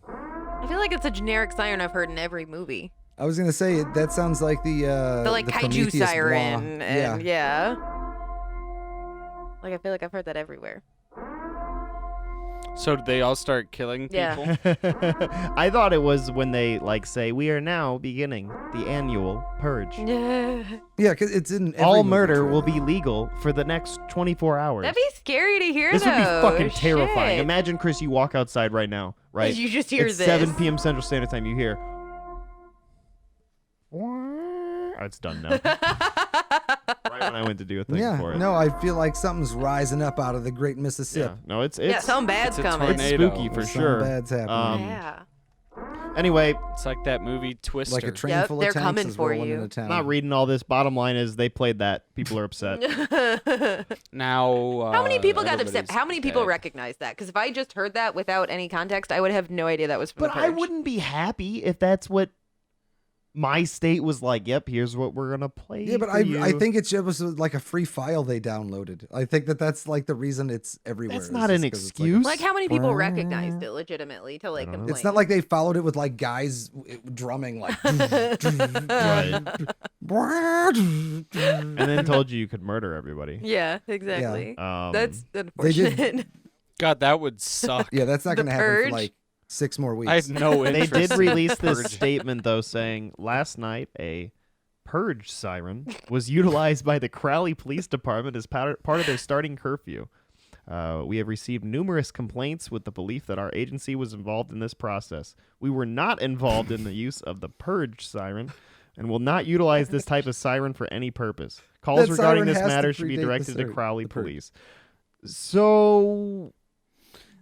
I feel like it's a generic siren I've heard in every movie. I was gonna say that sounds like The like kaiju Prometheus siren blah. and Yeah. Like I feel like I've heard that everywhere. So did they all start killing people? Yeah. I thought it was when they like say we are now beginning the annual purge. That'd Yeah, because it's in every All movie, murder too. will be legal for the next 24 hours. be scary to hear This would be though. fucking terrifying. Shit. Imagine, Chris, you walk outside right now, right? You just hear it's this. 7 p.m. Central Standard Time. You hear. Oh, it's done now. Right when I went to do a thing Yeah, for it. no, I feel like something's rising up out of the Great Mississippi. Yeah, no, it's Yeah, something bad's it's a coming. it's tornado. spooky for Something sure. bad's happening. Yeah. Anyway, It's like that movie Twister. Like a train Yep, full they're of tanks coming is for rolling you. into town. I'm not reading all this. Bottom line is they played that. People are upset. Now, How many people got upset? everybody's How many people dead. recognize that? Because if I just heard that without any context, I would have no idea that was from But the I Purge. wouldn't be happy if that's what my state was like. Yep, here's what we're gonna play. Yeah, but for I you." think it was like a free file they downloaded. I think that's like the reason it's everywhere. That's is not just an 'cause it's like a- excuse. Like how many people recognized it legitimately to like I don't know. complain? It's not like they followed it with like guys drumming like. Right. and and then told you could murder everybody. Yeah, exactly. That's They unfortunate. did- God, that would suck. Yeah, that's not The going to happen Purge? for like 6 more weeks. I had no They interest. did release in this Purge. statement though, saying last night a purge siren was utilized by the Crowley Police Department as part of their starting curfew. We have received numerous complaints with the belief that our agency was involved in this process. We were not involved in the use of the purge siren and will not utilize this type of siren for any purpose. Calls That regarding siren this has to matter should be predate the directed to siren- Crowley the purge. Police. So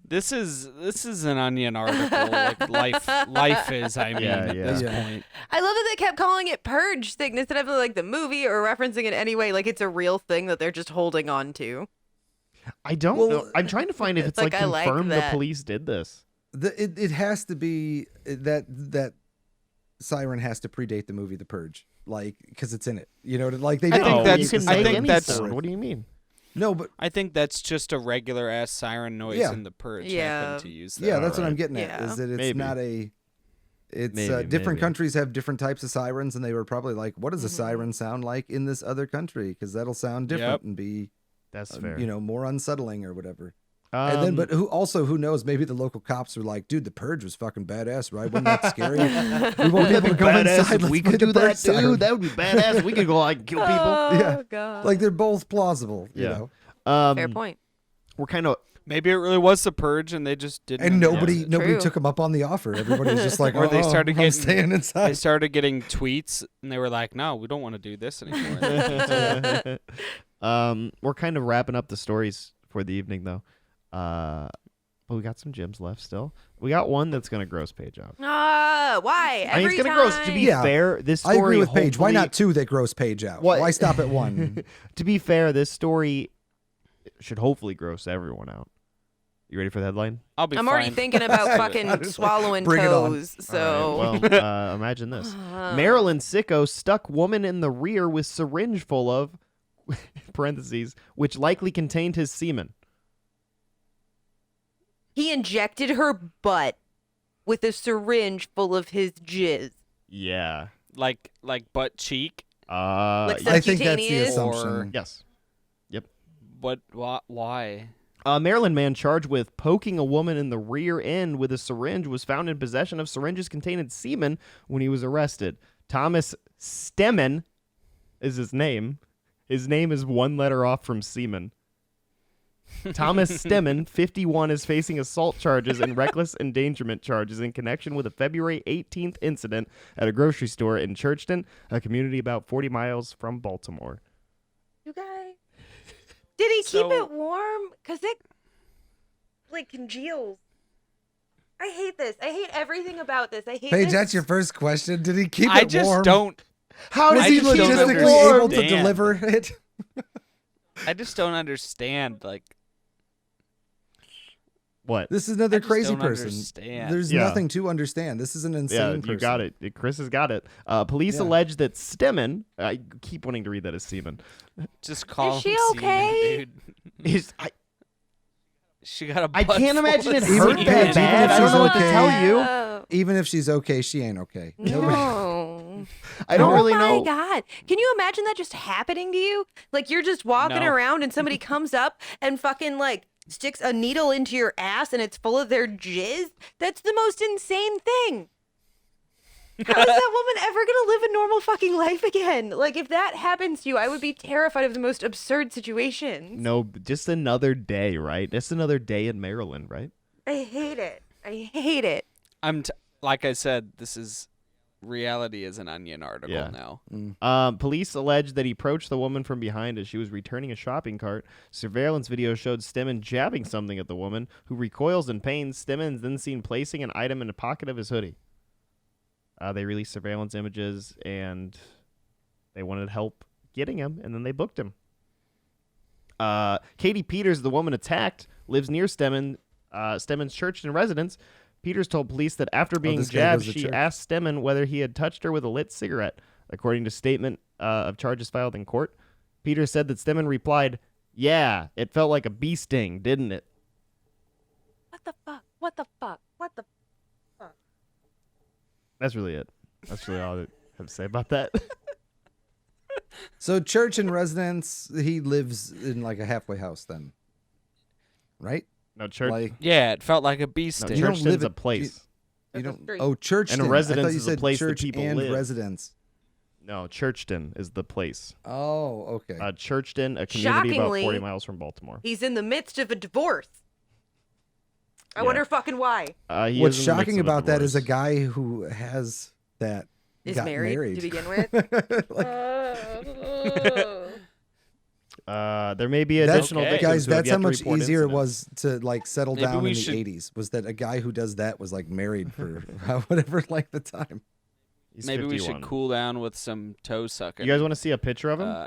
This is an Onion article. Like life is. I mean, Yeah, at yeah. this Yeah. point. I love that they kept calling it Purge thing instead of like the movie or referencing it anyway. Like it's a real thing that they're just holding on to. I don't Well, know. I'm trying to find if it's like, like I like confirmed the that. police did this. It has to be that siren has to predate the movie The Purge, like because it's in it. You know, like they I didn't. think No, that's- you can I make think any that's- sound. What do you mean? No, but I think that's just a regular ass siren noise Yeah. in the Purge. Yeah. Happened to use that. yeah, that's what Alright. I'm getting at. Yeah. Is that it's Maybe. not a. It's Maybe, different maybe. countries have different types of sirens, and they were probably like, "What does a Mhm. siren sound like in this other country?" Because that'll sound different Yep. and be, That's fair. more unsettling or whatever. And then, but who knows? Maybe the local cops were like, "Dude, the Purge was fucking badass, right? Wasn't that scary? We won't be able to go inside. Let's we play could the do Purge that, siren." dude. That would be badass. We could go like kill people. Oh, Yeah. God. Like they're both plausible, you Yeah. know. Fair point. We're kind of Maybe it really was the Purge, and they just didn't. And announce nobody it. nobody True. took them up on the offer. Everybody was just like, Or they "Oh, started I'm getting- staying They inside." started getting tweets, and they were like, "No, we don't want to do this anymore." we're kind of wrapping up the stories for the evening though. But we got some gems left still. We got one that's gonna gross Paige out. Why? I mean, Every it's gonna gross. To time? be Yeah. fair, this I story. agree with Paige. Why hopefully- not two that gross Paige out? What- Why stop at one? To be fair, this story should hopefully gross everyone out. You ready for the headline? I'll be I'm fine. already thinking about fucking Just like, swallowing bring it on. toes. All So right, well, imagine this: Maryland sicko stuck woman in the rear with syringe full of parentheses, which likely contained his semen. he injected her butt with a syringe full of his jizz. Yeah. like butt cheek. Like I think that's the Subcutaneous? assumption. Yes. What? Why? A Maryland man charged with poking a woman in the rear end with a syringe was found in possession of syringes containing semen when he was arrested. Thomas Stemmen is his name. His name is one letter off from semen. Thomas Stemmen, 51, is facing assault charges and reckless endangerment charges in connection with a February 18th incident at a grocery store in Churchton, a community about 40 miles from Baltimore. You guys. Did he keep So- it warm? Because it, like, congeals. I hate this. I hate everything about this. I hate Paige, this. that's your first question. Did he keep I it just warm? don't. How Was I he just don't logistically able to understand. deliver it? I just don't understand. Like, What? This is another I just crazy don't person. understand. There's Yeah. nothing to understand. This is an insane Yeah, person. you got it. Chris has got it. Police Yeah. allege that Stemmen, I keep wanting to read that as semen. just call Is she him semen, okay? dude. I She got a. I butt can't full imagine of it Even hurt Paige, that even bad. if I don't she's know what to okay. tell you. Oh, Even if she's okay, she ain't okay. Nobody- no. I don't really know. Oh my God. Can you imagine that just happening to you? Like you're just walking No. around and somebody comes up and fucking like sticks a needle into your ass and it's full of their jizz? That's the most insane thing. How is that woman ever gonna live a normal fucking life again? Like if that happens to you, I would be terrified of the most absurd situations. No, just another day, right? Just another day in Maryland, right? I hate it. I hate it. Like I said, this is reality is an Onion article Yeah. now. Police allege that he approached the woman from behind as she was returning a shopping cart. Surveillance video showed Stemmen jabbing something at the woman, who recoils in pain. Stemmen is then seen placing an item in the pocket of his hoodie. They released surveillance images, and they wanted help getting him, and then they booked him. Katie Peters, the woman attacked, lives near Stemmen's Churchton residence. Peters told police that after being this guy jabbed, goes to she church. asked Stemmen whether he had touched her with a lit cigarette. According to statement of charges filed in court, Peters said that Stemmen replied, "Yeah, it felt like a bee sting, didn't it?" What the fuck? What the fuck? What the That's really it. That's really all I have to say about that. So church and residence, he lives in like a halfway house then, right? No, church. Like Yeah, it felt like a bee No, sting. You don't Churchton's live a at- place. you That's a don't. street. Oh, church. And a I residence thought you is a said place that church people and live. residence. No, Churchton is the place. Oh, okay. Churchton, a community about 40 Shockingly- miles from Baltimore. He's in the midst of a divorce. I Yeah. wonder fucking why. He What's is in the midst shocking of about that is a divorce. guy who has that Is got married to begin with. Like, There may be that's, additional Okay. victims guys, who have that's yet how to much report easier it incidents. was to like settle Maybe down we in the should- 80s. Was that a guy who does that was like married for whatever like the time. He's Maybe we 51. should cool down with some toe sucking. You guys want to see a picture of him?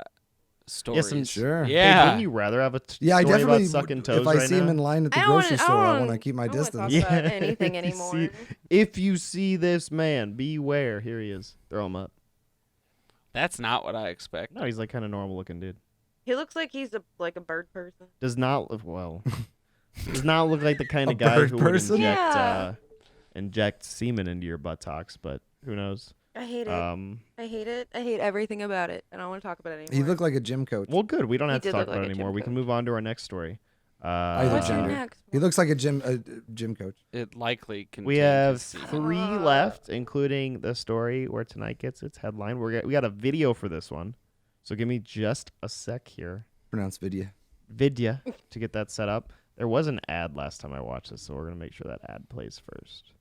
Stories. Sure. Hey, Yeah. wouldn't you rather have a Yeah, I story definitely. about sucking toes If I right see now? him in line at the I don't wanna- grocery I store, I don't- want to keep my I don't wanna distance. talk about anything If you anymore. see- if you see this man, beware. Here he is. Throw him up. That's not what I expect. No, he's like kind of normal looking dude. He looks like he's like a bird person. Does not look does not look like the kind A of guy bird who person? would Yeah. inject semen into your buttocks, but who knows? I hate it. Um, I hate it. I hate everything about it. I don't want to talk about it anymore. He looked like a gym coach. well, good. We don't He have to did talk look about like it a anymore. gym We can coach. move on to our next story. Either What's your gender. next He one? looks like a gym coach. It likely contains We have semen. 3 left, including the story where tonight gets its headline. We got a video for this one, so give me just a sec here. Pronounced Vidya. Vidya to get that set up. There was an ad last time I watched this, so we're gonna make sure that ad plays first,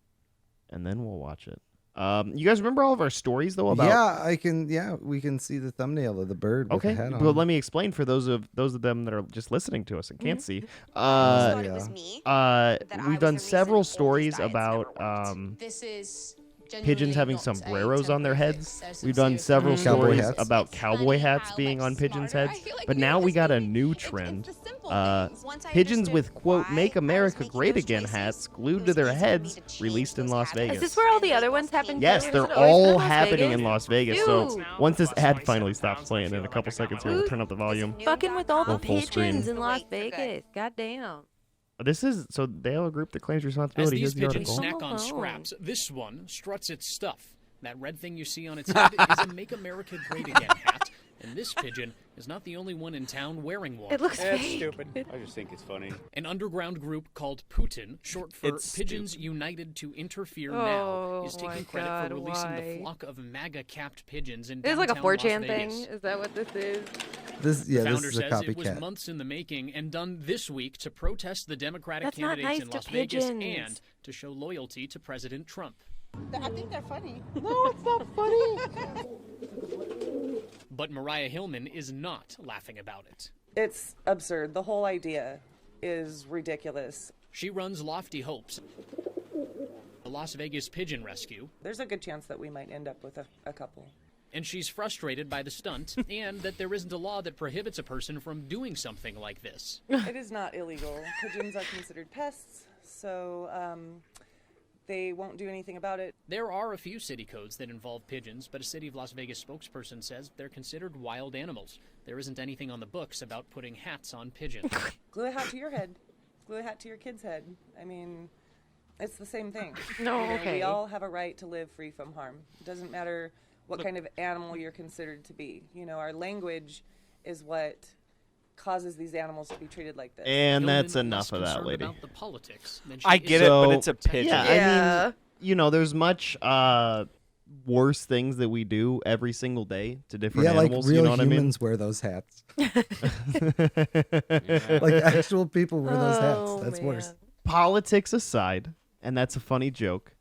and then we'll watch it. You guys remember all of our stories though about? Yeah, I can. Yeah, we can see the thumbnail of the bird with Okay, the head on. but let me explain for those of them that are just listening to us and can't see. thought it yeah. was me. that I We've was done the several reason all these stories diets about never worked. This is pigeons genuinely having not sombreros a on their temporary heads. fix. There's some We've done serious several Cowboy stories hats. about It's cowboy funny hats how, being like, on pigeons' smarter I heads. feel like But we now are we got a just new it's trend. the simple things. Once I Pigeons with understood quote why "Make I was America making Great those Again" choices, hats it glued was to their easy for me heads, to change released in those Las habits. Vegas. Is this where all the And other make ones those happen? changes. Yes, Is they're it always all been Las happening Vegas? in Las Vegas. Dude. So once this ad finally $27 stops playing in a couple seconds here, we'll turn up the volume. Fucking with all the Go full screen. pigeons in Las Wait for good. Vegas. Goddamn. This is so they have a group that claims As responsibility. these Here's the pigeons article. snack on Oh. scraps, this one struts its stuff. That red thing you see on its head is a Make America Great Again hat, and this pigeon is not the only one in town wearing one. It looks That's fake. stupid. I just think it's funny. An underground group called Putin, short for It's Pigeons United to Interfere Oh, Now, is my taking credit God, for releasing why? the flock of MAGA-capped pigeons in This is like a downtown Las 4chan thing. Vegas. Is that what this is? This, yeah, The this founder is a says it was copycat. months in the making and done this week to protest the Democratic That's not candidates nice in to Las Vegas pigeons. and to show loyalty to President Trump. I think they're funny. But Mariah Hillman is not laughing about it. It's absurd. The whole idea is ridiculous. She runs Lofty Hopes, a Las Vegas pigeon rescue, There's a good chance that we might end up with a couple. and she's frustrated by the stunt and that there isn't a law that prohibits a person from doing something like this. It is not illegal. Pigeons are considered pests, so they won't do anything about it. There are a few city codes that involve pigeons, but a City of Las Vegas spokesperson says they're considered wild animals. There isn't anything on the books about putting hats on pigeons. Glue a hat to your head. Glue a hat to your kid's head. I mean, it's the same thing. No, You know, okay. We all have a right to live free from harm. It doesn't matter what kind of animal you're considered to be. You know, our language is what causes these animals to be treated like this. And that's Hillman enough less of that, concerned lady. about the politics than she I is get it, but So- it's a pigeon. Yeah, Yeah. I mean, there's much worse things that we do every single day to different Yeah, like animals. real You know what humans wear those hats. I mean? Like actual people wear those hats. Oh, That's worse. man. Politics aside, and that's a funny joke.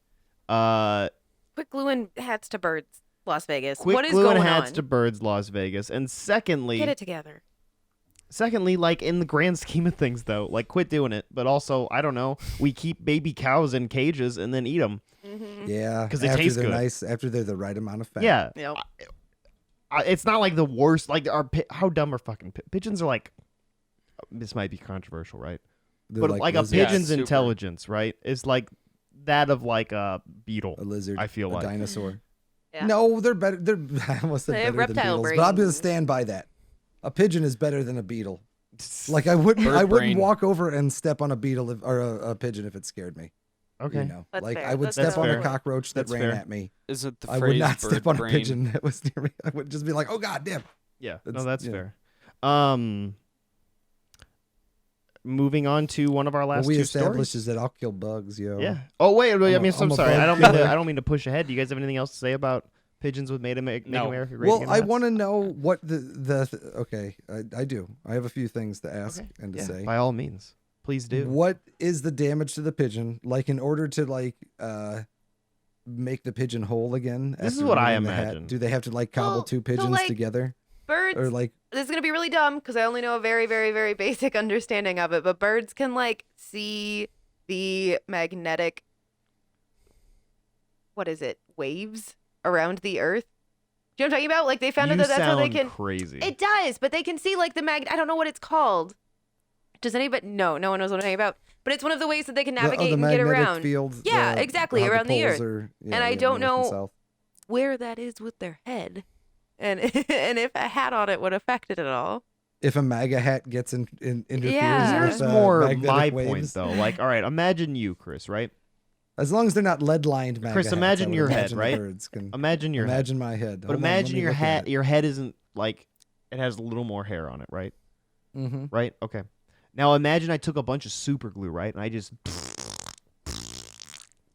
Quit gluing hats to birds, Las Vegas. Quit What is gluing going hats on? to birds, Las Vegas. And secondly, Get it together. like in the grand scheme of things, though, like quit doing it. But also, I don't know, we keep baby cows in cages and then eat them. Yeah, 'Cause they after taste they're good. nice, after they're the right amount of fat. Yeah, Yep. it's not like the worst. Like how dumb are fucking pigeons are like. This might be controversial, right? They're But like a lizards. pigeon's super. intelligence, right, is like that of like a beetle. A lizard. I feel a like. dinosaur. Yeah. No, they're better. They're I almost said They have better than reptile beetles, but I'm gonna brains. stand by that. A pigeon is better than a beetle. Like I wouldn't Bird brain. walk over and step on a beetle or a pigeon if it scared me. Okay. You know, That's like fair. I would That's step on fair. a cockroach that That's ran fair. at me. Is it the I phrase would not bird step on brain? a pigeon that was near me. I would just be like, oh god damn. Yeah, no, It's- that's yeah. fair. Moving on to one of our last What we two established stories. is that I'll kill bugs, yo. Yeah. Oh wait, I'm I a- mean, I'm I'm a sorry. bug I don't mean to. killer. I don't mean to push ahead. Do you guys have anything else to say about Pigeons would make No. America great Well, again I hats? want to know what okay, I do. I have a few things to ask Okay. and to Yeah, say. by all means, please do. What is the damage to the pigeon? Like in order to make the pigeon whole again? This is after what I removing the hat, imagine. do they have to like cobble Well, two so, pigeons like, together? Birds. Or like This is gonna be really dumb because I only know a very, very, very basic understanding of it. But birds can like see the magnetic. What is it? Waves around the Earth. Do you know what I'm talking about? Like they found out You that that's how they sound can. crazy. It does, but they can see like the I don't know what it's called. Does anybody? No, no one knows what I'm talking about. But it's one of the ways that they can navigate the and get magnetic around. field. Yeah, exactly, how around the poles Earth. are- yeah, And I yeah, don't north and know- south. Where that is with their head, and and if a hat on it would affect it at all. If a MAGA hat gets interferes Yeah. with Here's more magnetic my waves, point though. Like, all right, imagine you, Chris, right? As long as they're not lead-lined MAGA Chris, hats, imagine I would your head, imagine the right? birds can Imagine your head. imagine my head. But imagine your hat. Your head isn't like it has a little more hair on it, right? Mm-hmm. Right? Okay. Now imagine I took a bunch of super glue, right? And I just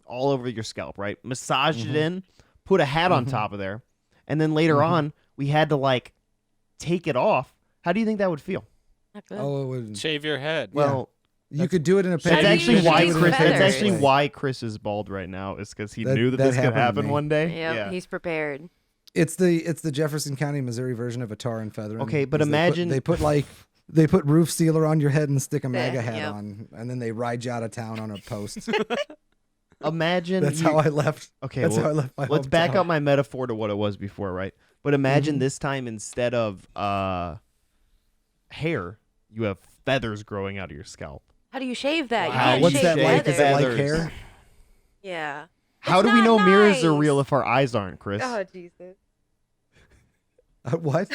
all over your scalp, right? Massaged it in, put a hat on top of there, and then later on we had to like take it off. How do you think that would feel? Not good. Oh, it would. Shave your head. Well, You could do it in a that's pigeon. actually you why shave Chris. That's feathers. actually why Chris is bald right now. Is because he That- knew that that this could happened to happen me. one day. Yep, Yeah. he's prepared. It's the Jefferson County, Missouri version of a tar and feathering. Okay, but 'cause imagine- they put roof sealer on your head and stick a MAGA hat yep. on, and then they ride you out of town on a post. Imagine That's you- how I left. Okay, That's well, how I left my let's back hometown. up my metaphor to what it was before, right? But imagine this time instead of hair, you have feathers growing out of your scalp. How do you shave that? You Wow. can't What's shave that like? feathers. Is it like Feathers. hair? Yeah. How It's do we know not mirrors are nice. real if our eyes aren't, Chris? Oh Jesus. What?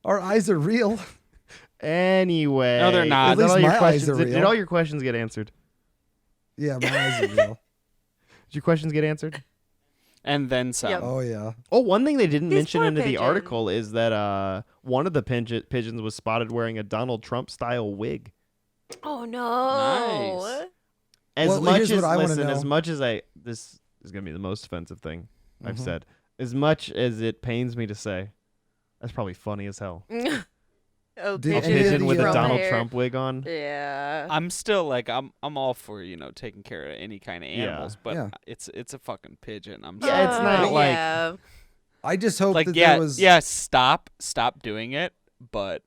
Our eyes are real. Anyway, No, they're not. Is At that least all your my eyes questions? are Did real. all your questions get answered? Yeah, my eyes are real. Did your questions get answered? And then some. Yep. Oh yeah. Oh, one thing they didn't These mention poor into the pigeons. article is that one of the pigeons was spotted wearing a Donald Trump style wig. Oh no. Nice. As Well, much here's as what I wanna listen, know. as much as this is gonna be the most offensive thing I've Mhm. said. As much as it pains me to say, that's probably funny as hell. Oh, Did A any of pigeon the, with a uh, Donald hair. Trump wig on. Yeah. I'm still like I'm all for taking care of any kind of Yeah. animals, but Yeah. it's a fucking pigeon. I'm Yeah, it's sorry. not like- Yeah. I just hope like that yeah there was. yeah stop doing it, but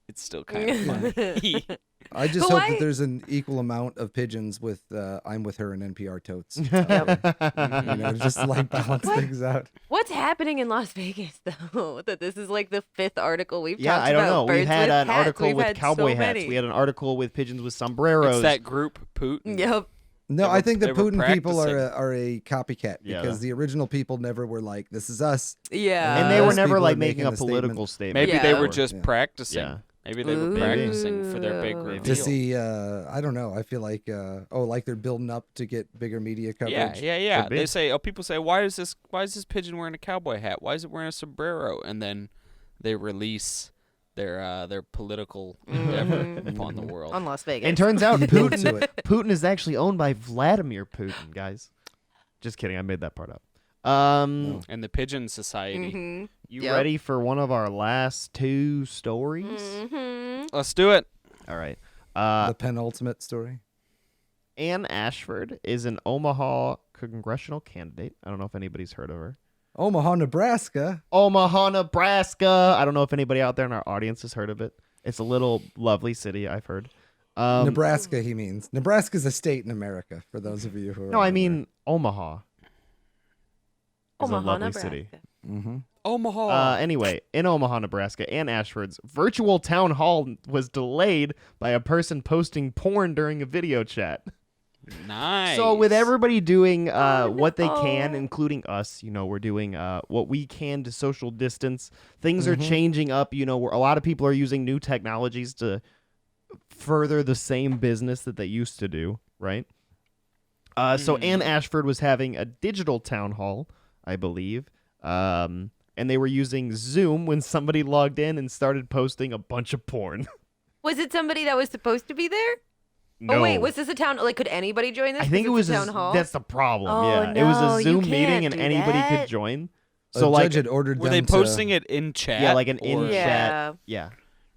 it's still kind of funny. I just But hope why- that there's an equal amount of pigeons with "I'm with her" and NPR totes. Just to, like balance What? things out. What's happening in Las Vegas though? That this is like the 5th article we've Yeah, talked I don't about. know. We've Birds had with an hats. article We've with had cowboy so hats. many. We had an article with pigeons with sombreros. It's that group Putin. Yep. No, They I were- think the they were Putin people practicing. are a copycat Yeah. because the original people never were like, "This is us." Yeah. and they were those never people like are making making a a statement. political statement. Maybe they Yeah. were just Yeah. practicing. Yeah. Maybe they were Ooh. practicing for their big To reveal. To see, I don't know. I feel like, like they're building up to get bigger media coverage. Yeah. Could be. They say, people say, why is this pigeon wearing a cowboy hat? Why is it wearing a sombrero? And then they release their political endeavor upon the world. on Las Vegas. And turns out You build to Putin it. Putin is actually owned by Vladimir Putin, guys. Just kidding, I made that part up. No. And the Pigeon Society. Mm-hmm. You Yep. ready for one of our last 2 stories? Mm-hmm. Let's do it. All right. The penultimate story. Ann Ashford is an Omaha congressional candidate. I don't know if anybody's heard of her. Omaha, Nebraska. Omaha, Nebraska. I don't know if anybody out there in our audience has heard of it. It's a little lovely city, I've heard. Nebraska, he means. Nebraska's a state in America, for those of you who are No, I mean Omaha. Is a Omaha, lovely Nebraska. city. Mm-hmm. Omaha. Anyway, in Omaha, Nebraska, Ann Ashford's virtual town hall was delayed by a person posting porn during a video chat. Nice. So with everybody doing what they no. can, including us, we're doing what we can to social distance. Things are changing up. Where a lot of people are using new technologies to further the same business that they used to do, right? So Ann Ashford was having a digital town hall, I believe, and they were using Zoom when somebody logged in and started posting a bunch of porn. Was it somebody that was supposed to be there? No. Oh wait, was this a town? Like, could anybody join this? I think it 'cause was it's a town hall. That's the problem. Oh, yeah, it was no, a you Zoom can't meeting and do anybody that. could join. So, a like, judge had ordered Were them they posting it in chat? Yeah, like an or- in Yeah. chat. Yeah.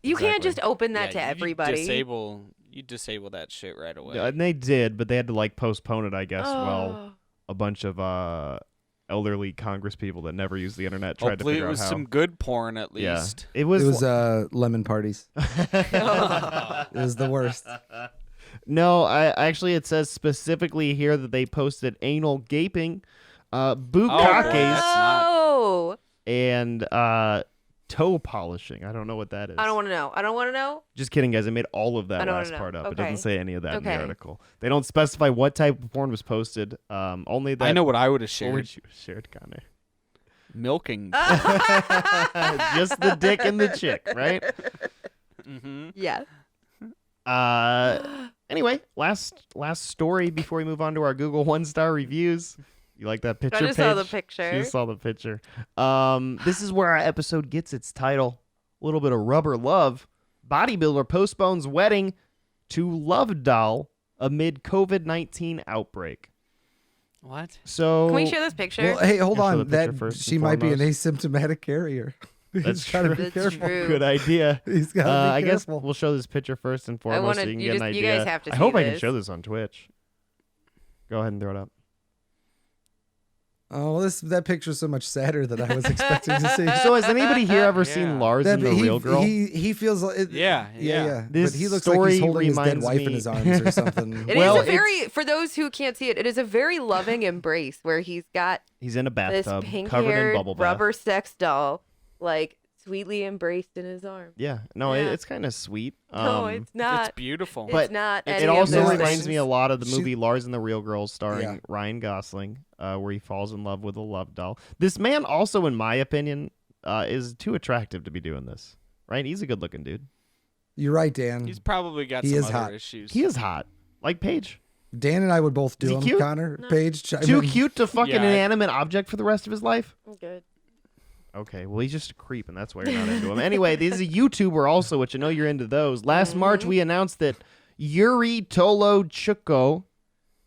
You can't Exactly. just open that to Yeah, you everybody. disable that shit right away. And they did, but they had to like postpone it, I guess. Well, Oh. a bunch of elderly Congress people that never use the internet tried Hopefully to it figure was out how. some good porn at Yeah, least. it was. It was lemon parties. It was the worst. No, actually it says specifically here that they posted anal gaping, bukkakes, That's not- Oh. and toe polishing. I don't know what that is. I don't want to know. I don't want to know. Just kidding, guys. I made all of that I don't last wanna part know. up. It Okay. doesn't say any of that in the Okay. article. They don't specify what type of porn was posted. Only that. I know what I would have What shared. would you have shared, Connor? Milking. Just the dick and the chick, right? Mm-hmm. Yeah. Anyway, last story before we move on to our Google 1-star reviews. You like that picture? I just saw the Paige? picture. She just saw the picture. This is where our episode gets its title. A little bit of rubber love. Bodybuilder postpones wedding to love doll amid COVID-19 outbreak. What? So Can we share this picture? Well, hey, hold Show the on. picture That first she and might be an foremost. asymptomatic carrier. That's He's gotta true. be That's careful. true. Good idea. He's gotta I be guess careful. we'll show this picture first and I foremost wanna- so you can you get an just- you idea. guys have to I see hope I can this. show this on Twitch. Go ahead and throw it up. Oh, well, that picture's so much sadder than I was expecting to see. So has anybody here ever Yeah. seen Lars That- and the Real Girl? He feels like it, Yeah, yeah, yeah. This But he looks like story he's holding his dead reminds wife in me- his arms or something. It is Well, a very, for those who can't see it, it is a very loving embrace where he's got He's in a this bathtub, covered in pink-haired bubble bath. rubber sex doll, like sweetly embraced in his arm. Yeah, no, Yeah. it's kind of sweet. No, it's not. It's beautiful. It's but not. It any of also those reminds things. me a lot of the She- movie Lars and the Real Girl starring Yeah. Ryan Gosling, where he falls in love with a love doll. This man also, in my opinion, is too attractive to be doing this, right? He's a good-looking dude. You're right, Dan. He's probably got He some is other hot. issues. He is hot. Like Paige. Dan and I would both Is do he him. cute? Connor, No. Paige, chime Too in. cute to fucking Yeah. inanimate object for the rest of his life? I'm good. Okay, well, he's just a creep, and that's why you're not into him. Anyway, this is a YouTuber also, which I know you're into those. Last March, we announced that Yuri Tolochukko,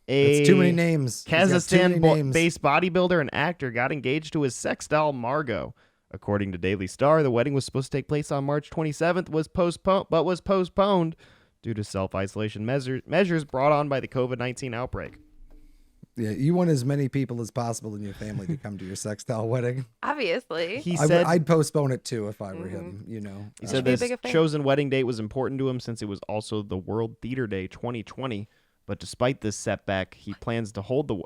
a It's too many names. He's got too many names. Kazakhstan-based bodybuilder and actor, got engaged to his sex doll, Margot. According to Daily Star, the wedding was supposed to take place on March 27th, was postponed due to self-isolation measures brought on by the COVID-19 outbreak. Yeah, you want as many people as possible in your family to come to your sex doll wedding. Obviously. He I said I'd postpone it too if I were him. You know. He should said be a this bigger fan. chosen wedding date was important to him since it was also the World Theater Day 2020. But despite this setback, he plans to hold the.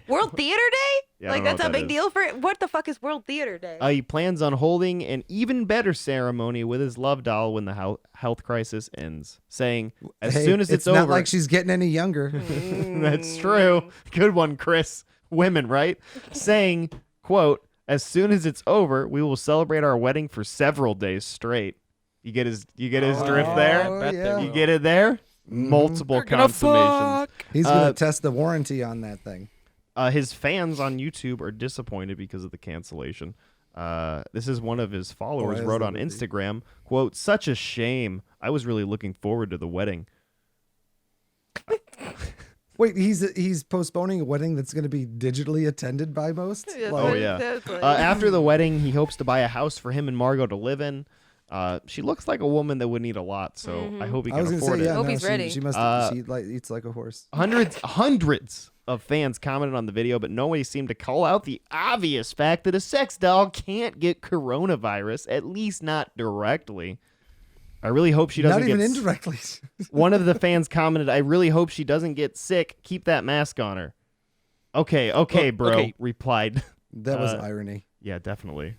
World Theater Day? Yeah, I Like, don't know that's what a that big is. deal for it? What the fuck is World Theater Day? He plans on holding an even better ceremony with his love doll when the health crisis ends, saying, "As Hey, soon as it's not over." like she's getting any younger. That's true. Good one, Chris. Women, right? Saying, "Quote: As soon as it's over, we will celebrate our wedding for several days straight." You get his drift there. Oh, bet they yeah. will. You get it there. Multiple They're gonna consummations. fuck. He's gonna test the warranty on that thing. His fans on YouTube are disappointed because of the cancellation. This is one of his followers as wrote they on would be. Instagram, quote, "Such a shame. I was really looking forward to the wedding." Wait, he's postponing a wedding that's gonna be digitally attended by most. That's Oh, what it yeah. sounds like. After the wedding, he hopes to buy a house for him and Margot to live in. She looks like a woman that would need a lot, so I hope he I can was gonna afford say, it. yeah, Hope no, he's ready. she must. She eats like a horse. Hundreds of fans commented on the video, but nobody seemed to call out the obvious fact that a sex doll can't get coronavirus, at least not directly. I really hope she doesn't Not even get indirectly. One of the fans commented, "I really hope she doesn't get sick. Keep that mask on her." Okay, bro, okay. replied. That was Uh, irony. Yeah, definitely.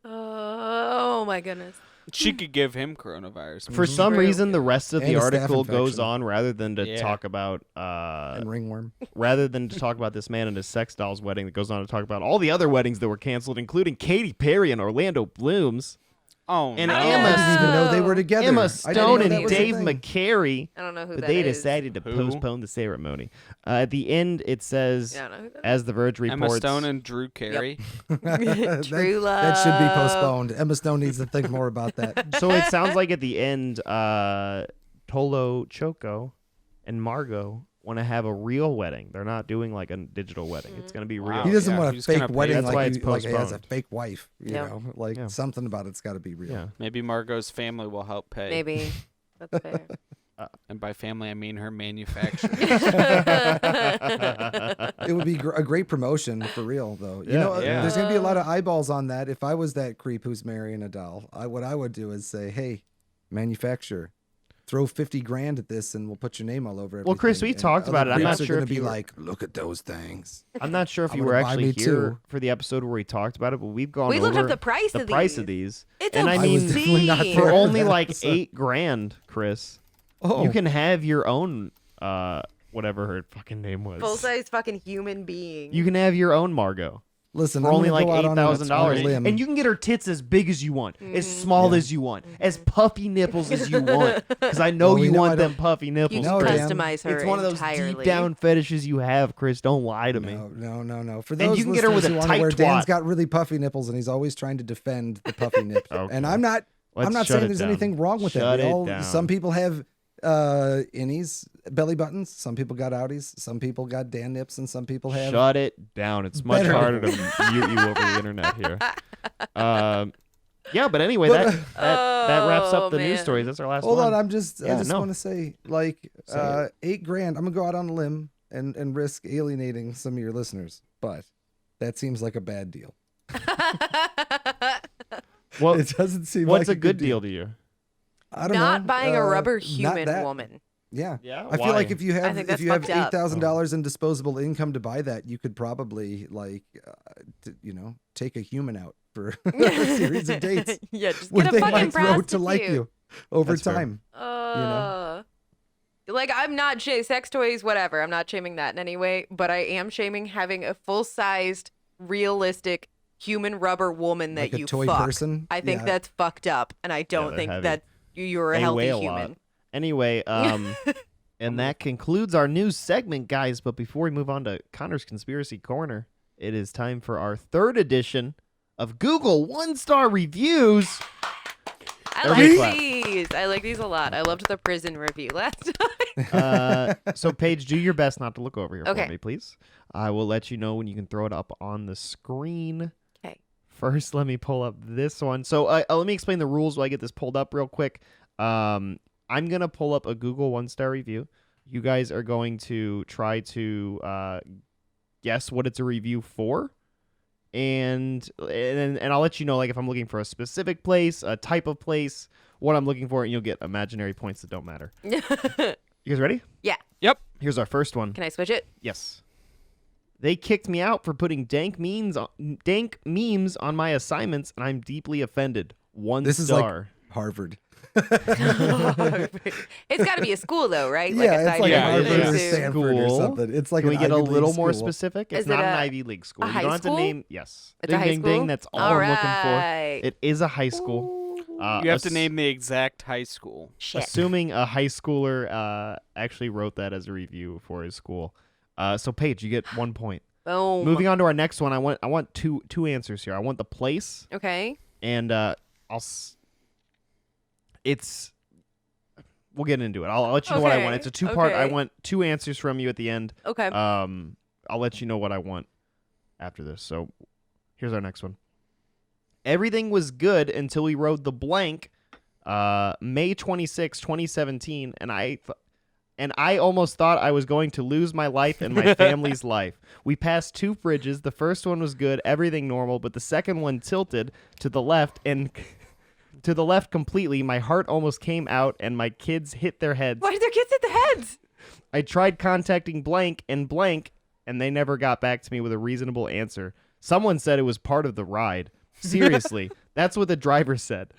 Oh my goodness. She could give him coronavirus. For some True. reason, the rest of And the a staph article goes infection. on rather than to Yeah. talk about And ringworm. rather than to talk about this man and his sex doll's wedding. It goes on to talk about all the other weddings that were canceled, including Katy Perry and Orlando Bloom's, Oh, and no. I Emma didn't even know they were together. Emma I didn't Stone know that and was a Dave thing. McCary. I don't know who But that they is. decided to Who? postpone the ceremony. At the end, it says, Yeah, I don't know who that as The Verge Emma reports, Stone and Drew Carey. that, True that should be love. postponed. Emma Stone needs to think more about that. so it sounds like at the end, Tolo Choco and Margot want to have a real wedding. They're not doing like a digital wedding. It's going to be Wow. real. He doesn't Yeah, want a he's fake gonna pay. wedding That's why like, it's like he has a postponed. fake wife. You Yeah. know, like Yeah. something about it's got to be real. Yeah. Maybe Margot's family will help pay. Maybe. That's fair. And by family, I mean her manufacturer. It would be a great promotion for real, though. You Yeah. know, Yeah. there's gonna be a lot of eyeballs on that. If I was that creep who's marrying a doll, what I would do is say, "Hey, manufacturer, throw 50 grand at this, and we'll put your name all over it." Well, Chris, we talked about it. I'm not sure if be you were- like, "Look at those things." I'm not sure if I'm you were gonna buy actually me here two. for the episode where we talked about it, but we've gone We looked over up the price of these. It's And I I was mean, definitely not obscene. for there only that like episode. $8,000, Chris, Oh, you can have your own whatever her fucking name was. Full size fucking human being. You can have your own Margot listen, for I'm only gonna like go out on a $8,000, limb. and you can get her tits as big as you want, as small Yeah. as you want, as puffy nipples as you want. Because I know Well, we you know want I them don't- puffy nipples. You No, can Chris. Dan. customize her It's one of those entirely. deep down fetishes you have, Chris. Don't lie to me. No. For And those you can get her with listeners a who aren't aware, tight Dan's twat. got really puffy nipples, and he's always trying to defend the puffy nips. Okay. And I'm not Let's saying shut it there's down. anything wrong with Shut it. it down. Some people have innies, belly buttons. Some people got outies. Some people got Dan nips, and some people have. Shut it down. It's much Better. harder to mute you over the internet here. Yeah, but anyway, But, that wraps up the news man. stories. That's our last Hold one. on, I just no. want to say, like, Say $8,000. I'm gonna go out on a limb and risk alienating some of your listeners, but that seems like a bad deal. Well, It doesn't seem what's like a good deal to you? I don't Not know. buying a rubber not human that. woman. Yeah. Yeah, I feel why? like if you I have think that's $8,000 fucked up. in disposable income to buy that, you could probably take a human out for a series of dates Yeah, just where get a they fucking might grow prostitute. to like you over That's fair. time. Like, I'm not sex toys, whatever. I'm not shaming that in any way, but I am shaming having a full-sized, realistic human rubber woman that Like a you toy fuck. person? I think Yeah. that's fucked up, and I don't they're think heavy. that you're a They healthy weigh a human. lot. Anyway, and that concludes our news segment, guys. But before we move on to Connor's Conspiracy Corner, it is time for our third edition of Google one-star reviews. I Everybody like clap. these. I like these a lot. I loved the prison review last time. So, Paige, do your best not to look over here Okay. for me, please. I will let you know when you can throw it up on the screen. Okay. First, let me pull up this one. So, let me explain the rules while I get this pulled up real quick. I'm going to pull up a Google one-star review. You guys are going to try to guess what it's a review for. And I'll let you know, like, if I'm looking for a specific place, a type of place, what I'm looking for, and you'll get imaginary points that don't matter. You guys ready? Yeah. Yep. Here's our first one. Can I switch it? Yes. They kicked me out for putting dank memes on my assignments, and I'm deeply offended. One This is like star. Harvard. It's got to be a school, though, right? Yeah, a it's like Yeah, Harvard yeah. or Stanford or School. something. It's like Can we an get a Ivy League little more school. specific? It's Is not it an a- Ivy League school. a You high don't have to school? name. Yes. It's ding, a high ding, school? ding. That's all All I'm looking for. right. It is a high school. You have to ass- name the exact high school. Shit. Assuming a high schooler actually wrote that as a review for his school. So Paige, you get 1 point. Boom. Moving on to our next one, I want two answers here. I want the place, Okay. and we'll get into it. I'll let you know what I want. Okay, It's a two-part. I okay. want two answers from you at the end. Okay. I'll let you know what I want after this. So here's our next one. Everything was good until we rode the blank May 26, 2017, and I almost thought I was going to lose my life and my family's life. We passed two bridges. The first one was good, everything normal, but the second one tilted to the left and to the left completely. My heart almost came out and my kids hit their heads. Why did their kids hit the heads? I tried contacting blank, and they never got back to me with a reasonable answer. Someone said it was part of the ride. Seriously, that's what the driver said.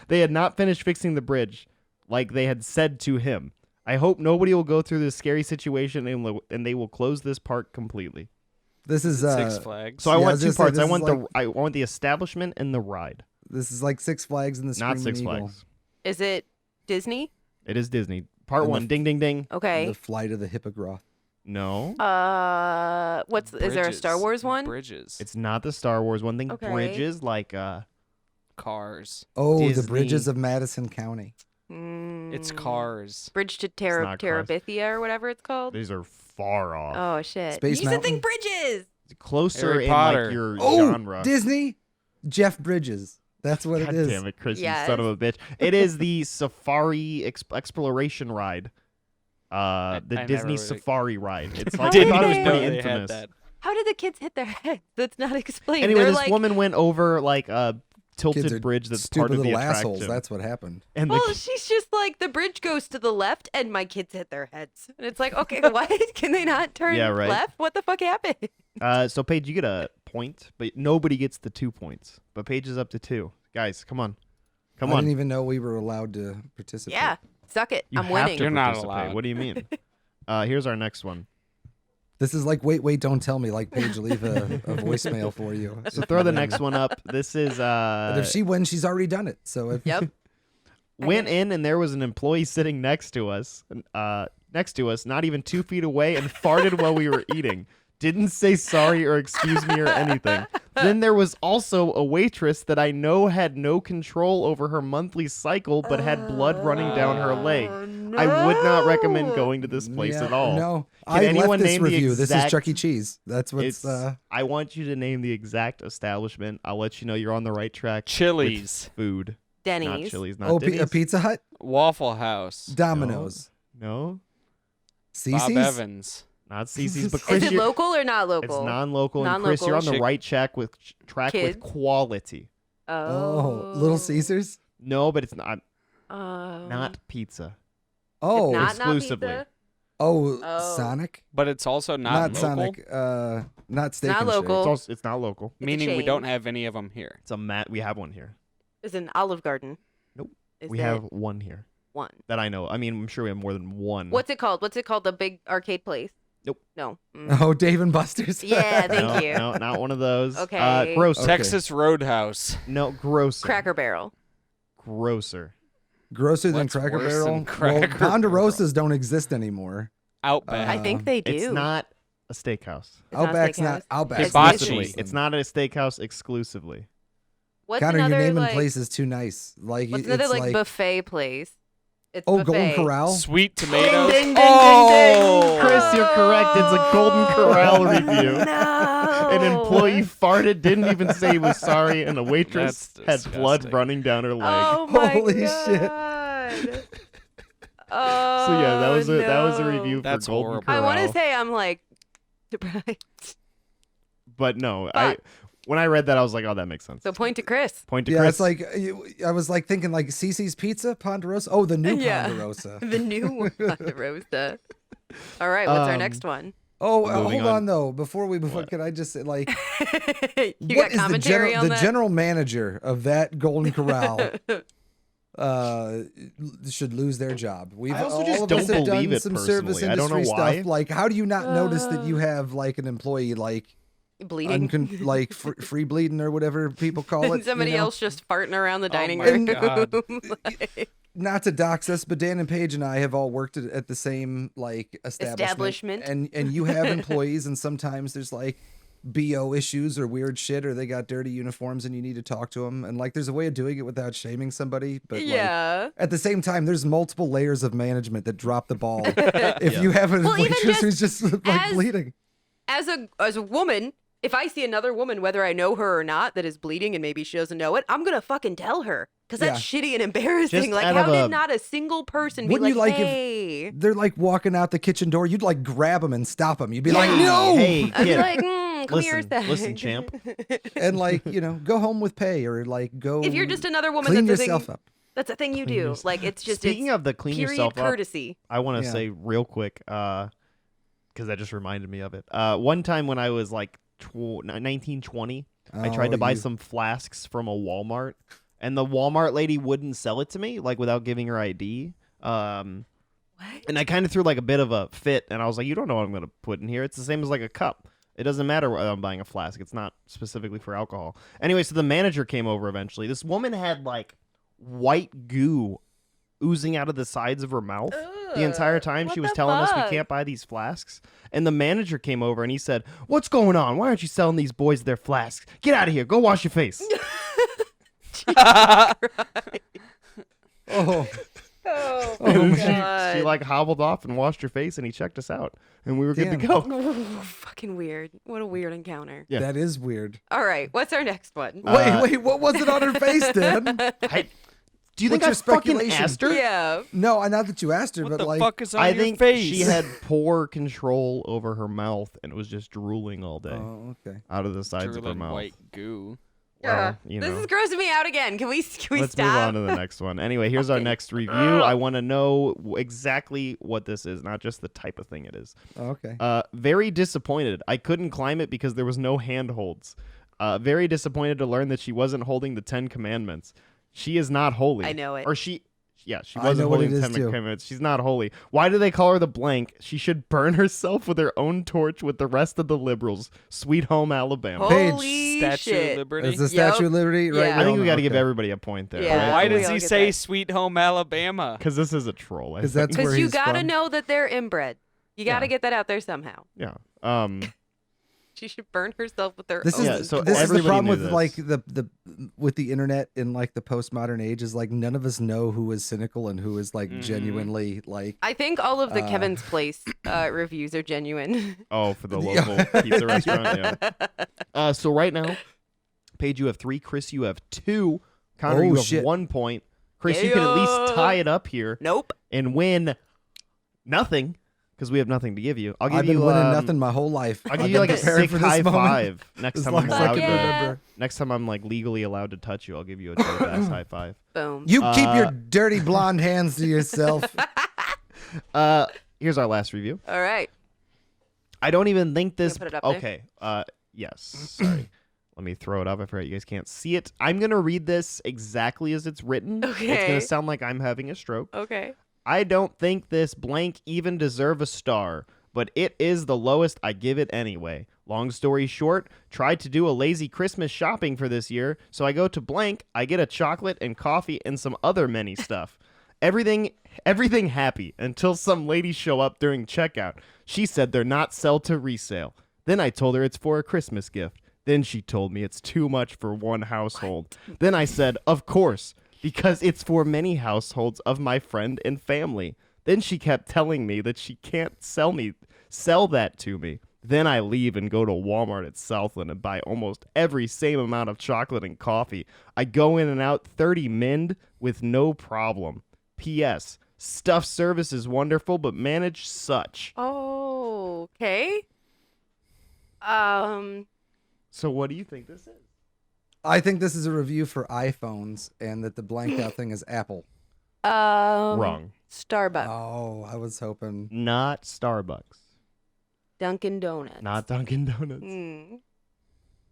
They had not finished fixing the bridge like they had said to him. I hope nobody will go through this scary situation and they will close this park completely. This is Six Flags. So I Yeah, I want was two gonna say, parts. this I is want like- I want the establishment and the ride. This is like Six Flags and the Not Screaming Six Eagle. Flags. Is it Disney? It is Disney. Part And the one. Ding ding ding. Okay. The Flight of the Hippogriff. No, Is there a Star Bridges. Wars one? Bridges. it's not the Star Wars one. Think Okay. bridges like Cars. Oh, Disney. the bridges of Madison County. It's Cars. Bridge to not Cars. Terabithia or whatever it's called. These are far off. Oh shit! Space you said Mountain? think bridges. Closer Harry in Potter. like your Oh, genre. Disney, Jeff Bridges. That's what God it is. damn it, Chris, Yes. you son of a bitch. It is the Safari Exploration ride. The I Disney never really- Safari ride. It's How like, did I thought it was they- pretty They had infamous. that. How did the kids hit their heads? That's not explained. Anyway, They're this like, woman went over like a Kids are tilted bridge that's stupid part of the little attraction. assholes. That's what happened. And the well, she's just like, the bridge goes to the left, and my kids hit their heads. And it's like, okay, what? Can they not turn Yeah, right. left? What the fuck happened? so Paige, you get a point, but nobody gets the 2 points. But Paige is up to 2. Guys, come on. Come I on. didn't even know we were allowed to participate. Yeah, suck it. You I'm have winning. to You're not participate. allowed. What do you mean? Here's our next one. This is like wait, don't tell me. Like Paige, leave a voicemail for you. So throw the next one up. This is But if she wins, she's already done it. So if Yep. went in and there was an employee sitting next to us, not even 2 feet away, and farted while we were eating. Didn't say sorry or excuse me or anything. Then there was also a waitress that I know had no control over her monthly cycle, but had blood running down her leg. I would not recommend going to this place yeah, at all. No, Can I anyone left this name the review. This is exact- Chuck E. Cheese. That's what's. I want you to name the exact establishment. I'll let you know you're on the right track. with Chili's. food. Not Denny's. Chili's, not a Denny's. Pizza Hut, Waffle House. Domino's, No, Bob Cece's. Evans. not CC's, but Chris, Is it you're- local or not local? it's non-local. And Chris, you're on the Chick- right track with Kids. quality. Oh, Little Caesars. No, but it's not Oh. not pizza. Oh, not exclusively. pizza? oh, Oh. Sonic. But it's also Not local, Sonic. Not Steak not and Shake. local. It's, also, it's not local. It's a meaning we chain. don't have any of them here. It's a mat. We have one here. Is an Olive Garden. Nope. Is We it have one here one. that I know. I mean, I'm sure we have more than one. What's it called? What's it called? The big arcade place? Nope. No. Mm. Oh, Dave and Buster's. Yeah, thank no, you. No, not one of those. Okay. Grocer. Okay. Texas Roadhouse. No, grosser. Cracker Barrel. Grosser. Grosser than What's Cracker worse Barrel. than Cracker Well, Ponderosas don't exist anymore. Outback. I think they do. It's not a steakhouse. It's not a Outback's not. steakhouse. Outback's Hibachi. Exclusively. It's not a steakhouse exclusively. What's Connor, another your naming like? place is too nice. Like What's it's another like buffet place? It's oh, buffet. Golden Corral. Sweet Ding, tomatoes. ding, ding, oh! ding, ding. Chris, you're correct. It's a Golden Corral review. No. An employee farted, didn't even say he was sorry, and a waitress That's had blood disgusting. running down her leg. Oh my Holy shit. God. Oh, So yeah, that was a no. review That's for Golden horrible. Corral. I want to say I'm like surprised. but no, But- when I read that, I was like, oh, that makes sense. So point to Chris. Point to Yeah, Chris. it's like I was like thinking like Cece's Pizza, Ponderosa. Oh, the new Yeah. Ponderosa. The new Ponderosa. All right, what's our next one? Oh, Moving hold on. on though. Before can I just say like You what got is commentary on the that? general manager of that Golden Corral should lose their job. We've I also all just of us don't have believe done it some service personally. I don't know industry why. stuff. Like, how do you not notice that you have like an employee like Bleeding. like free bleeding or whatever people call it? Somebody you know? else just farting around the dining my room. God. Like, Not to dox us, but Dan and Paige and I have all worked at the same like establishment. And you have employees, and sometimes there's like BO issues or weird shit, or they got dirty uniforms and you need to talk to them. And like, there's a way of doing it without shaming somebody. But like, yeah. at the same time, there's multiple layers of management that drop the ball. If you have a Well, even waitress who's just like as- bleeding. As a woman, if I see another woman, whether I know her or not, that is bleeding and maybe she doesn't know it, I'm gonna fucking tell her. Because that's shitty and embarrassing. Just Like, out how of did a- not a single person be Wouldn't like, you like if- hey? They're like walking out the kitchen door. You'd like grab them and stop them. You'd be like, no. Hey, I'd be kid. like, come here, Listen, Zach. listen, champ. And like, go home with pay or like go. If you're just another woman, clean that's yourself a thing, up. That's a thing you do. Like, it's just Speaking it's of the clean period yourself up, courtesy. I want to Yeah. say real quick, because that just reminded me of it. One time when I was like 19, 20, I tried to buy some flasks from a Walmart, and the Walmart lady wouldn't sell it to me, like without giving her ID. And I kind of threw like a bit of a fit, and I was like, you don't know what I'm going to put in here. It's the same as like a cup. It doesn't matter whether I'm buying a flask. It's not specifically for alcohol. Anyway, so the manager came over eventually. This woman had like white goo oozing out of the sides of her mouth the entire time. What She was the telling us we fuck? can't buy these flasks. And the manager came over and he said, what's going on? Why aren't you selling these boys their flasks? Get out of here. Go wash your face. Oh, Oh, Oh, she God. like hobbled off and washed her face, and he checked us out, and we were good to Damn. go. Oh, fucking weird. What a weird encounter. Yeah. That is weird. All right, what's our next one? Wait, what was it on her face, Dan? Do you think What's I your fucking speculation? asked her? Yeah. No, not that you asked her, What but the like, fuck is on I your think face? she had poor control over her mouth and was just drooling all day oh, okay. out of the sides of her drooling mouth. white goo. Well, you This know. is grossing me out again. Can we Let's stop? move on to the next one. Anyway, here's our Okay. next review. I want to know exactly what this is, not just the type of thing it is. Oh, okay. Very disappointed. I couldn't climb it because there was no handholds. Very disappointed to learn that she wasn't holding the 10 Commandments. She is not holy. I know it. Or she I wasn't know what holding it the is, 10 too. Commandments. She's not holy. Why do they call her the blank? She should burn herself with her own torch with the rest of the liberals. Sweet home Alabama. Page. Holy Statue shit. of Liberty. Is the Statue of Liberty right Yeah. now? I think we got to give Okay. everybody a point there. Yeah. Why we does all he get say that. Sweet Home Alabama? Because this is a troll. I Because think. that's where Because you he's gotta from. know that they're inbred. You gotta Yeah. get that out there somehow. Yeah. She should burn herself with her This own. is Yeah, so this is the everybody problem knew with this. like the with the internet in like the postmodern age is like none of us know who is cynical and who is like genuinely like I think all of the Kevin's Place reviews are genuine. Oh, for the Yeah. local pizza restaurant. Yeah. So right now, Paige, you have 3. Chris, you have 2. Connor, Oh, you have shit. 1 point. Chris, you can at least Yeah. tie it up here Nope. and win nothing because we have nothing to give you. I'll give I've you been winning nothing my whole life. I'll I've give you been like a preparing sick for this high moment five next as time long I'm as I allowed can to. remember. Next time I'm like legally allowed to touch you, I'll give you a dope ass high five. Boom. You keep your dirty blonde hands to yourself. Here's our last review. All right. I don't even think this. put it up there? Okay. Yes. Sorry. Let me throw it up. I forgot you guys can't see it. I'm gonna read this exactly as it's written. It's Okay. gonna sound like I'm having a stroke. Okay. I don't think this blank even deserve a star, but it is the lowest. I give it anyway. Long story short, tried to do a lazy Christmas shopping for this year, so I go to blank, I get a chocolate and coffee and some other many stuff. Everything happy until some ladies show up during checkout. She said they're not sell to resale. Then I told her it's for a Christmas gift. Then she told me it's too much for one household. Then I said, of course, because it's for many households of my friend and family. Then she kept telling me that she can't sell that to me. Then I leave and go to Walmart at Southland and buy almost every same amount of chocolate and coffee. I go in and out 30 mind with no problem. P.S. Stuff service is wonderful, but manage such. Oh, okay. So what do you think this is? I think this is a review for iPhones and that the blanked out thing is Apple. Wrong. Starbucks. Oh, I was hoping. Not Starbucks. Dunkin' Donuts. Not Dunkin' Donuts. Mm.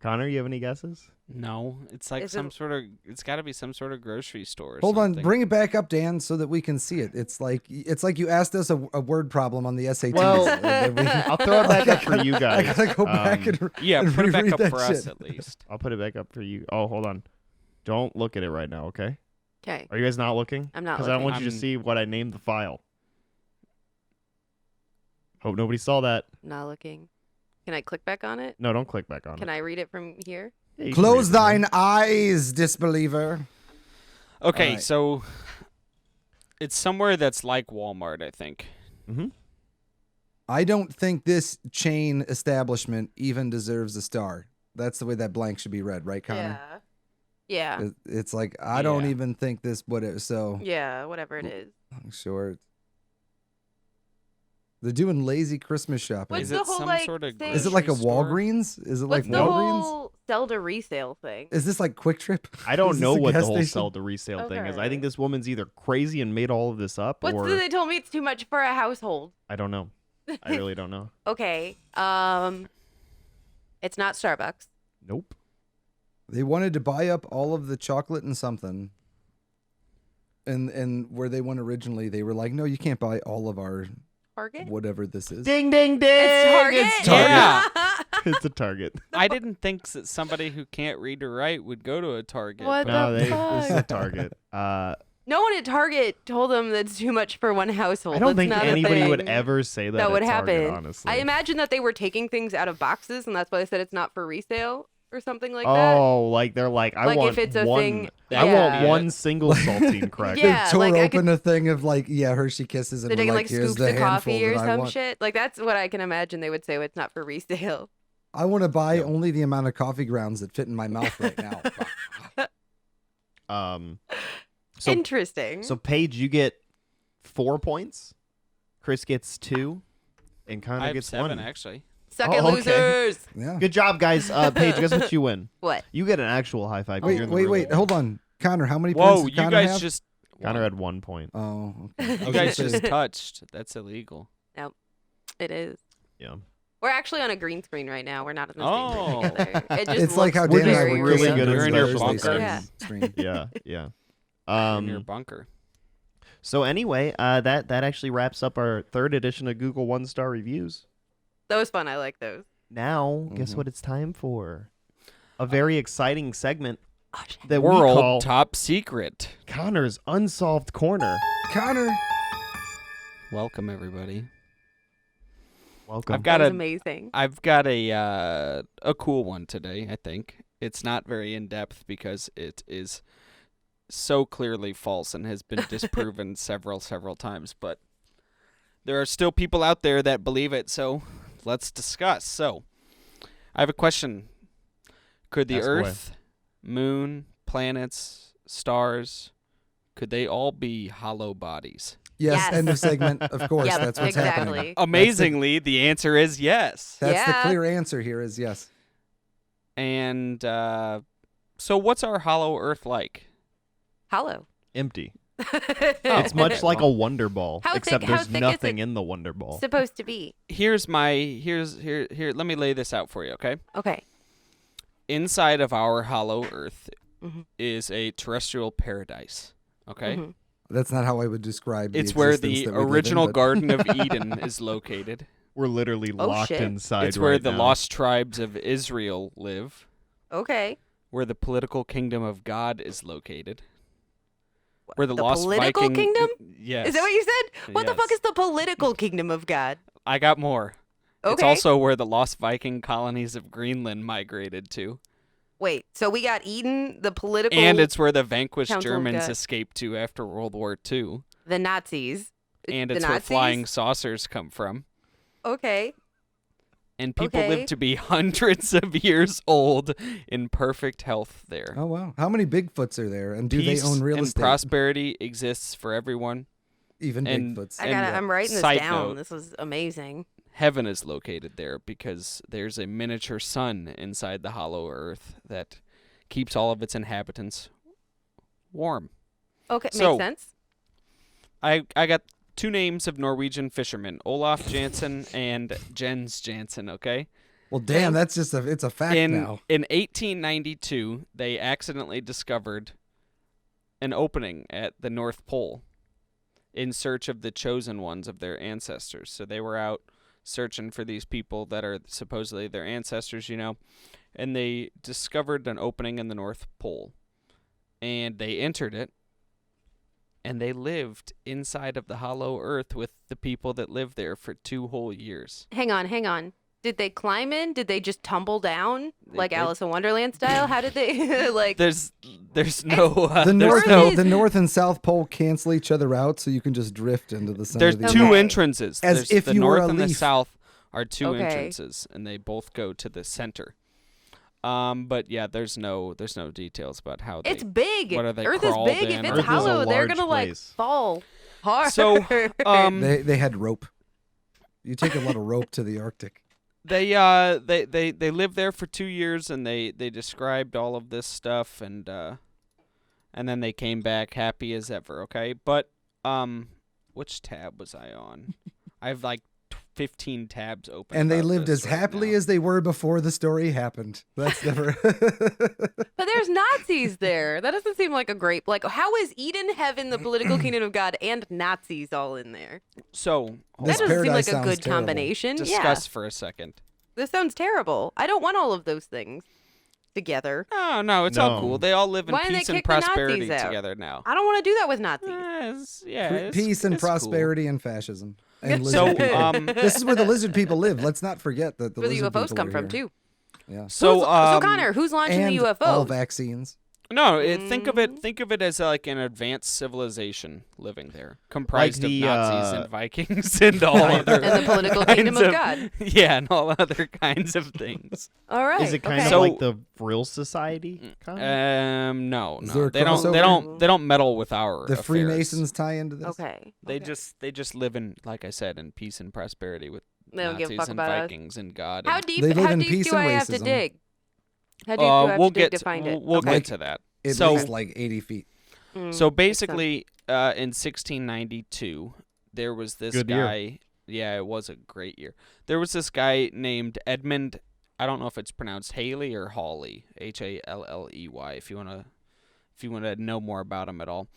Connor, you have any guesses? No, it's like Is some it- sort of. It's got to be some sort of grocery store. Or Hold on, something. bring it back up, Dan, so that we can see it. It's like you asked us a word problem on the SATs. Well, and then we- I'll throw it back up for you I guys. gotta go back and Yeah, and put it back reread up that for us shit. at least. I'll put it back up for you. Oh, hold on. Don't look at it right now, okay? Okay. Are you guys not looking? I'm not Because I don't looking. want you to I'm- see what I named the file. Hope nobody saw that. Not looking. Can I click back on it? No, don't click back on Can it. I read it from here? Yeah, you can Close read it, man. thine eyes, disbeliever. Okay, Alright. so it's somewhere that's like Walmart, I think. Mm-hmm. I don't think this chain establishment even deserves a star. That's the way that blank should be read, right, Connor? Yeah. It's like I don't Yeah. even think this would it. So Yeah. Whatever it is. short. They're doing lazy Christmas shopping. What's Is the it whole, some like, sort of thing? Is it like a grocery store? Walgreens? Is it What's like the Walgreens? whole sell to resale thing? Is this like Quick Trip? I don't Is know this a what the gas whole station? sell to resale thing is. I Okay. think this woman's either crazy and made all of this up, What's or they told me it's too much for a household. I don't know. I really don't know. Okay. It's not Starbucks. Nope. They wanted to buy up all of the chocolate and something. And where they went originally, they were like, no, you can't buy all of our Target. whatever this is. Ding, ding, ding. It's Target. It's Target. Yeah. It's a Target. I didn't think that somebody who can't read or write would go to a Target. What but- No, the this is a fuck? Target. No one at Target told them that's too much for one household. I don't That's think not a anybody would thing. ever say that. That at would Target, happen. honestly. I imagine that they were taking things out of boxes, and that's why they said it's not for resale. or something like that. Oh, like they're like, I Like, want if it's a one. thing- I yeah. want one single saltine cracker. Yeah, They tore like, I open a thing of like, Hershey Kisses, and They're we're taking like, like here's scoops the of handful coffee or that I some want. shit. Like that's what I can imagine they would say. It's not for resale. I want to buy only the amount of coffee grounds that fit in my mouth right now. So Interesting. so Paige, you get 4 points. Chris gets 2, and I Connor have gets 7 1. actually. Second okay. losers. Yeah. Good job, guys. Paige, guess what you win? What? You get an actual high five. 'cause you're in the Wait, room. hold on, Connor. How many Whoa, points did you Connor guys have? just Connor had 1 point. Oh, okay. I was you gonna guys say- just touched. That's illegal. It is. Yeah. We're actually on a green screen right now. We're not in the Oh. same room together. It just It's like how looks We're Dan and I just were really kissing good at during You're in the your Thursday bunker. Yeah. stream. Yeah. Yeah. In your bunker. So anyway, that actually wraps up our 3rd edition of Google 1-star reviews. That was fun. I like those. Now, guess what it's time for? A very exciting segment Oh, shit. that we World call top secret. Connor's Unsolved Corner. Connor. Welcome everybody. Welcome. I've got That was a amazing. I've got a cool one today, I think. It's not very in depth because it is so clearly false and has been disproven several times, but there are still people out there that believe it, so let's discuss. So, I have a question. Could the Ask away. Earth, moon, planets, stars, could they all be hollow bodies? Yes, Yes. end of segment. Of course, Yep, that's what's exactly. happening. Amazingly, the answer is yes. That's the Yeah. clear answer here is yes. And so what's our hollow Earth like? Hollow. Empty. Oh. It's much like a Well. Wonder Ball, How except thick- how there's thick is nothing it? in the Wonder Ball. Supposed to be. Here. Let me lay this out for you, okay? Okay. Inside of our hollow Earth Mhm. is a terrestrial paradise. Okay, Mhm. That's not how I would describe the it's where existence the that we live in, original but- Garden of Eden is located. We're literally Oh, locked shit. inside It's where right the now. lost tribes of Israel live. Okay. Where the political kingdom of God is located. Where the The lost political Viking kingdom? Yes. Is that what you said? What the fuck Yes. is the political kingdom of God? I got more. Okay. It's also where the lost Viking colonies of Greenland migrated to. Wait, so we got Eden, the political, And it's where the vanquished Council of Germans God. escaped to after World War II. the Nazis. And the it's where Nazis? flying saucers come from. Okay. And people Okay. live to be hundreds of years old in perfect health there. Oh wow! How many Bigfoots are there, and do Peace they own real and estate? prosperity exists for everyone. Even and- Bigfoots. And, I'm writing this side down. note, This is amazing. Heaven is located there because there's a miniature sun inside the hollow earth that keeps all of its inhabitants warm. Okay, So- makes sense. I got 2 names of Norwegian fishermen, Olaf Jansen and Jens Jansen, okay? Well, damn, that's just it's a fact In now. 1892, they accidentally discovered an opening at the North Pole in search of the chosen ones of their ancestors. So they were out searching for these people that are supposedly their ancestors, and they discovered an opening in the North Pole. And they entered it, and they lived inside of the hollow earth with the people that lived there for 2 whole years. Hang on. Did they climb in? Did they just tumble down like they- Alice in Wonderland style? How did they like? There's no The there's north, no the North and South Pole cancel each other out, so you can just drift into the center. There's of the two Okay. entrances. As There's if the you were north a and the leaf. south are 2 Okay. entrances, and they both go to the center. But yeah, there's no details about how they. It's big. what are they Earth is crawled big. in If or- it's Earth is a hollow, they're large gonna like place. fall hard. So, They had rope. You take a lot of rope to the Arctic. they lived there for 2 years, and they described all of this stuff, and then they came back happy as ever. Okay, but which tab was I on? I have like 15 tabs open. And they about lived this as right happily now. as they were before the story happened. That's never. But there's Nazis there. That doesn't seem like a great like. How is Eden, heaven, the political kingdom of God, and Nazis all in there? So This That doesn't seem paradise like a sounds good terrible. combination. discuss for a second. This sounds terrible. I don't want all of those things together. No, it's all No. cool. They all live in Why didn't they peace and kick the Nazis prosperity out? together now. I don't want to do that with Nazis. Peace and it's cool. prosperity and fascism. And So, lizard people. um, This is where the lizard people live. Let's not forget that the Where the lizard UFOs people come are from here. too. Yeah. So, so Connor, who's launching And the UFO? all vaccines. no, think of it as like an advanced civilization living there, comprised the, of Nazis and Vikings and all other And the political kingdom kinds of God. Yeah, and all other kinds of things. All right. Is it kind okay. of So- like the Vril Society? Kind of? No, Is there no, a they don't. They crossover? don't meddle with our The affairs. Freemasons tie into this. Okay. They okay. just live in, like I said, in peace and prosperity with They don't give a Nazis fuck and about us. Vikings and God. How and, deep? They live How in deep peace do and I have to racism. dig? How deep do I have we'll to dig get to find it? we'll Okay. get to that. At So- least like 80 feet. So Makes sense. basically, in 1692, there was this Good year. guy. Yeah, it was a great year. There was this guy named Edmund. I don't know if it's pronounced Haley or Hawley, Halley. If you wanna know more about him at all.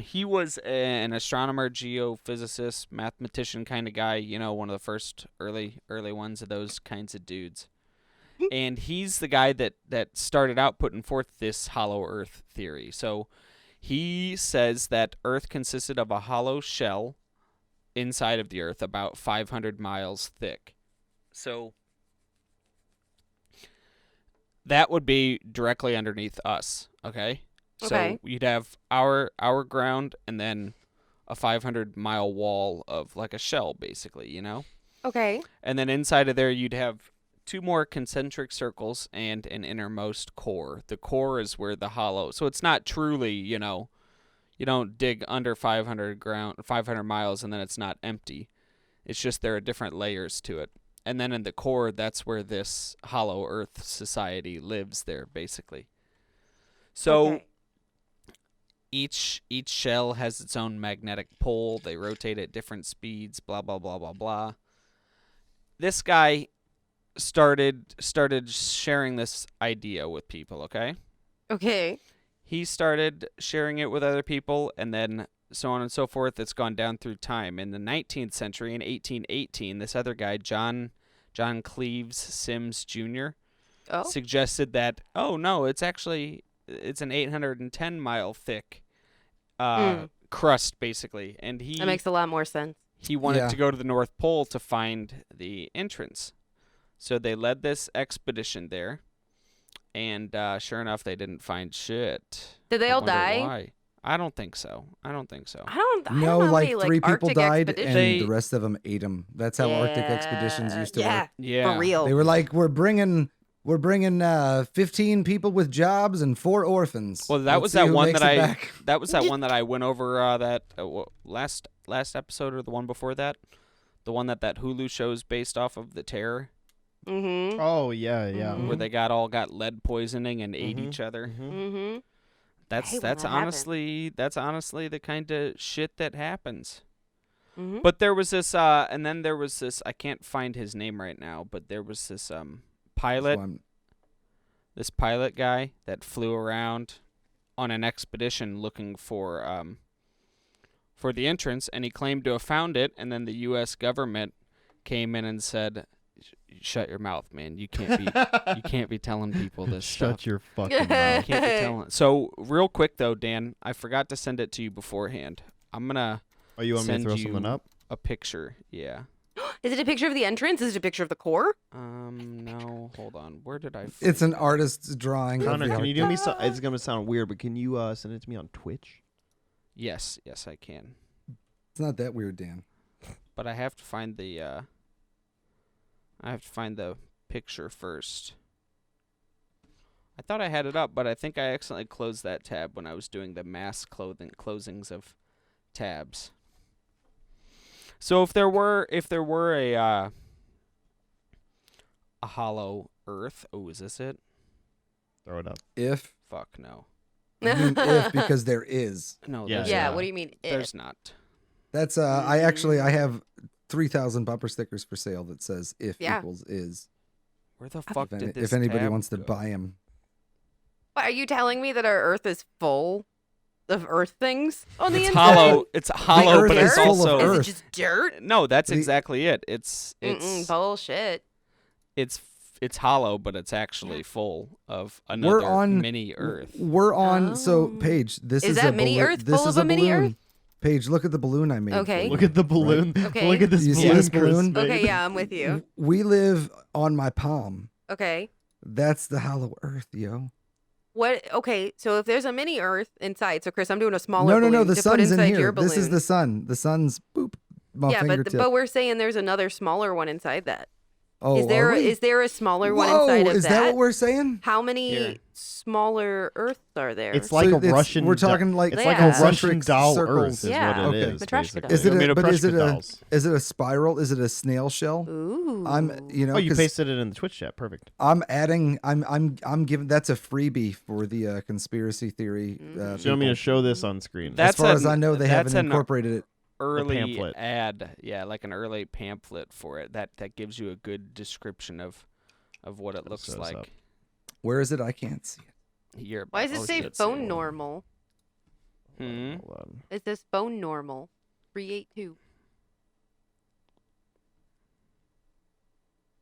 He was an astronomer, geophysicist, mathematician kind of guy. You know, one of the first early ones of those kinds of dudes. And he's the guy that started out putting forth this hollow Earth theory. So he says that Earth consisted of a hollow shell inside of the Earth about 500 miles thick. So that would be directly underneath us, okay? Okay. So you'd have our ground and then a 500-mile wall of like a shell, basically, you know? Okay. And then inside of there, you'd have two more concentric circles and an innermost core. The core is where the hollow. So it's not truly, you don't dig under 500 miles and then it's not empty. It's just there are different layers to it. And then in the core, that's where this hollow Earth society lives there, basically. So Okay. each shell has its own magnetic pole. They rotate at different speeds, blah, blah, blah, blah, blah. This guy started sharing this idea with people, okay? Okay. He started sharing it with other people, and then so on and so forth. It's gone down through time. In the 19th century, in 1818, this other guy, John Cleves Sims Jr., Oh. suggested that, oh, no, it's an 810-mile thick crust, basically. And That makes a lot more sense. he wanted Yeah. to go to the North Pole to find the entrance. So they led this expedition there, and sure enough, they didn't find shit. Did they I all wonder die? Why. I don't think so. I don't No, know how like many, 3 people Arctic died, expeditions- and the rest of them ate them. That's how Arctic expeditions used to yeah, work. Yeah. For real. They were like, we're bringing 15 people with jobs and 4 orphans. Well, that Let's was see that who one makes that it I back. that was that one that I went over last episode or the one before that, the one that Hulu show's based off of, the Terror, Mm-hmm. Oh yeah, yeah. Mhm. where they got lead poisoning and ate each other. Mm-hmm. That's hate when that's that happens. honestly the kind of shit that happens. Mm-hmm. But there was this and then there was this, I can't find his name right now, but there was this pilot, this pilot guy that flew around on an expedition looking for the entrance, and he claimed to have found it, and then the US government came in and said, shut your mouth, man. You can't be telling people this stuff. Shut your fucking mouth. You can't be telling. So real quick though, Dan, I forgot to send it to you beforehand. I'm gonna Oh, you want me to send throw you something up? a picture. Yeah. Is it a picture of the entrance? Is it a picture of the core? No, hold on. Where did I? It's an artist's drawing. Connor, of the can you do Arctic. me so? It's gonna sound weird, but can you send it to me on Twitch? Yes, I can. It's not that weird, Dan. But I have to find the picture first. I thought I had it up, but I think I accidentally closed that tab when I was doing the mass closings of tabs. So if there were a hollow Earth, oh, is this it? Throw it up. If Fuck no. you mean if because there is. No, Yeah, there's Yeah. not. What do you mean? There's not. That's I have 3,000 bumper stickers for sale that says if Yeah. equals is. Where the fuck did this If anybody tab wants to go? buy them. What, are you telling me that our Earth is full of Earth things on the It's inside? hollow. It's hollow, Earth but is it's full of also Earth. Is it just dirt? no. That's The- exactly it. It's Bullshit. it's hollow, but it's actually full of another We're on mini Earth. We're on. So Oh. Paige, this Is is that a mini balloon. Earth This full is of a mini balloon. Earth? Paige, look at the balloon I made. Okay. for you. Look at the balloon. Okay. Look at this You see balloon. this Chris balloon? made. Okay, yeah, I'm with you. We live on my palm. Okay. That's the hollow Earth, yo. What? Okay, so if there's a mini Earth inside, so Chris, I'm doing a smaller No. balloon The to put sun's in inside here. your balloon. This is the sun. The sun's boop. My yeah, fingertip. but we're saying there's another smaller one inside that. Oh, Is there are we? is there a smaller one Whoa, inside of is that what we're saying? How many Here. smaller Earths are there? It's like So a Russian. we're talking like it's Yeah. like a Russian concentric doll circles. Earth is Yeah. what it Okay. is. Matryoshka basically. dolls. Is it I mean, a, but is it Matryoshka a dolls. is it a spiral? Is it a snail shell? Ooh. I'm Oh, you 'cause pasted it in the Twitch chat. Perfect. I'm adding. I'm giving. That's a freebie for the conspircy theory. Mm-hmm. So you want me people. to show this on screen? As That's far as an- I know, they that's haven't an incorporated it. Early pamphlet. ad, yeah, like an early pamphlet for it. That gives you a good description of what it looks show this up. like. Where is it? I can't see it. Here, Why does it oh, say let's phone see. normal? Hmm? Hold on. It says phone normal. 382.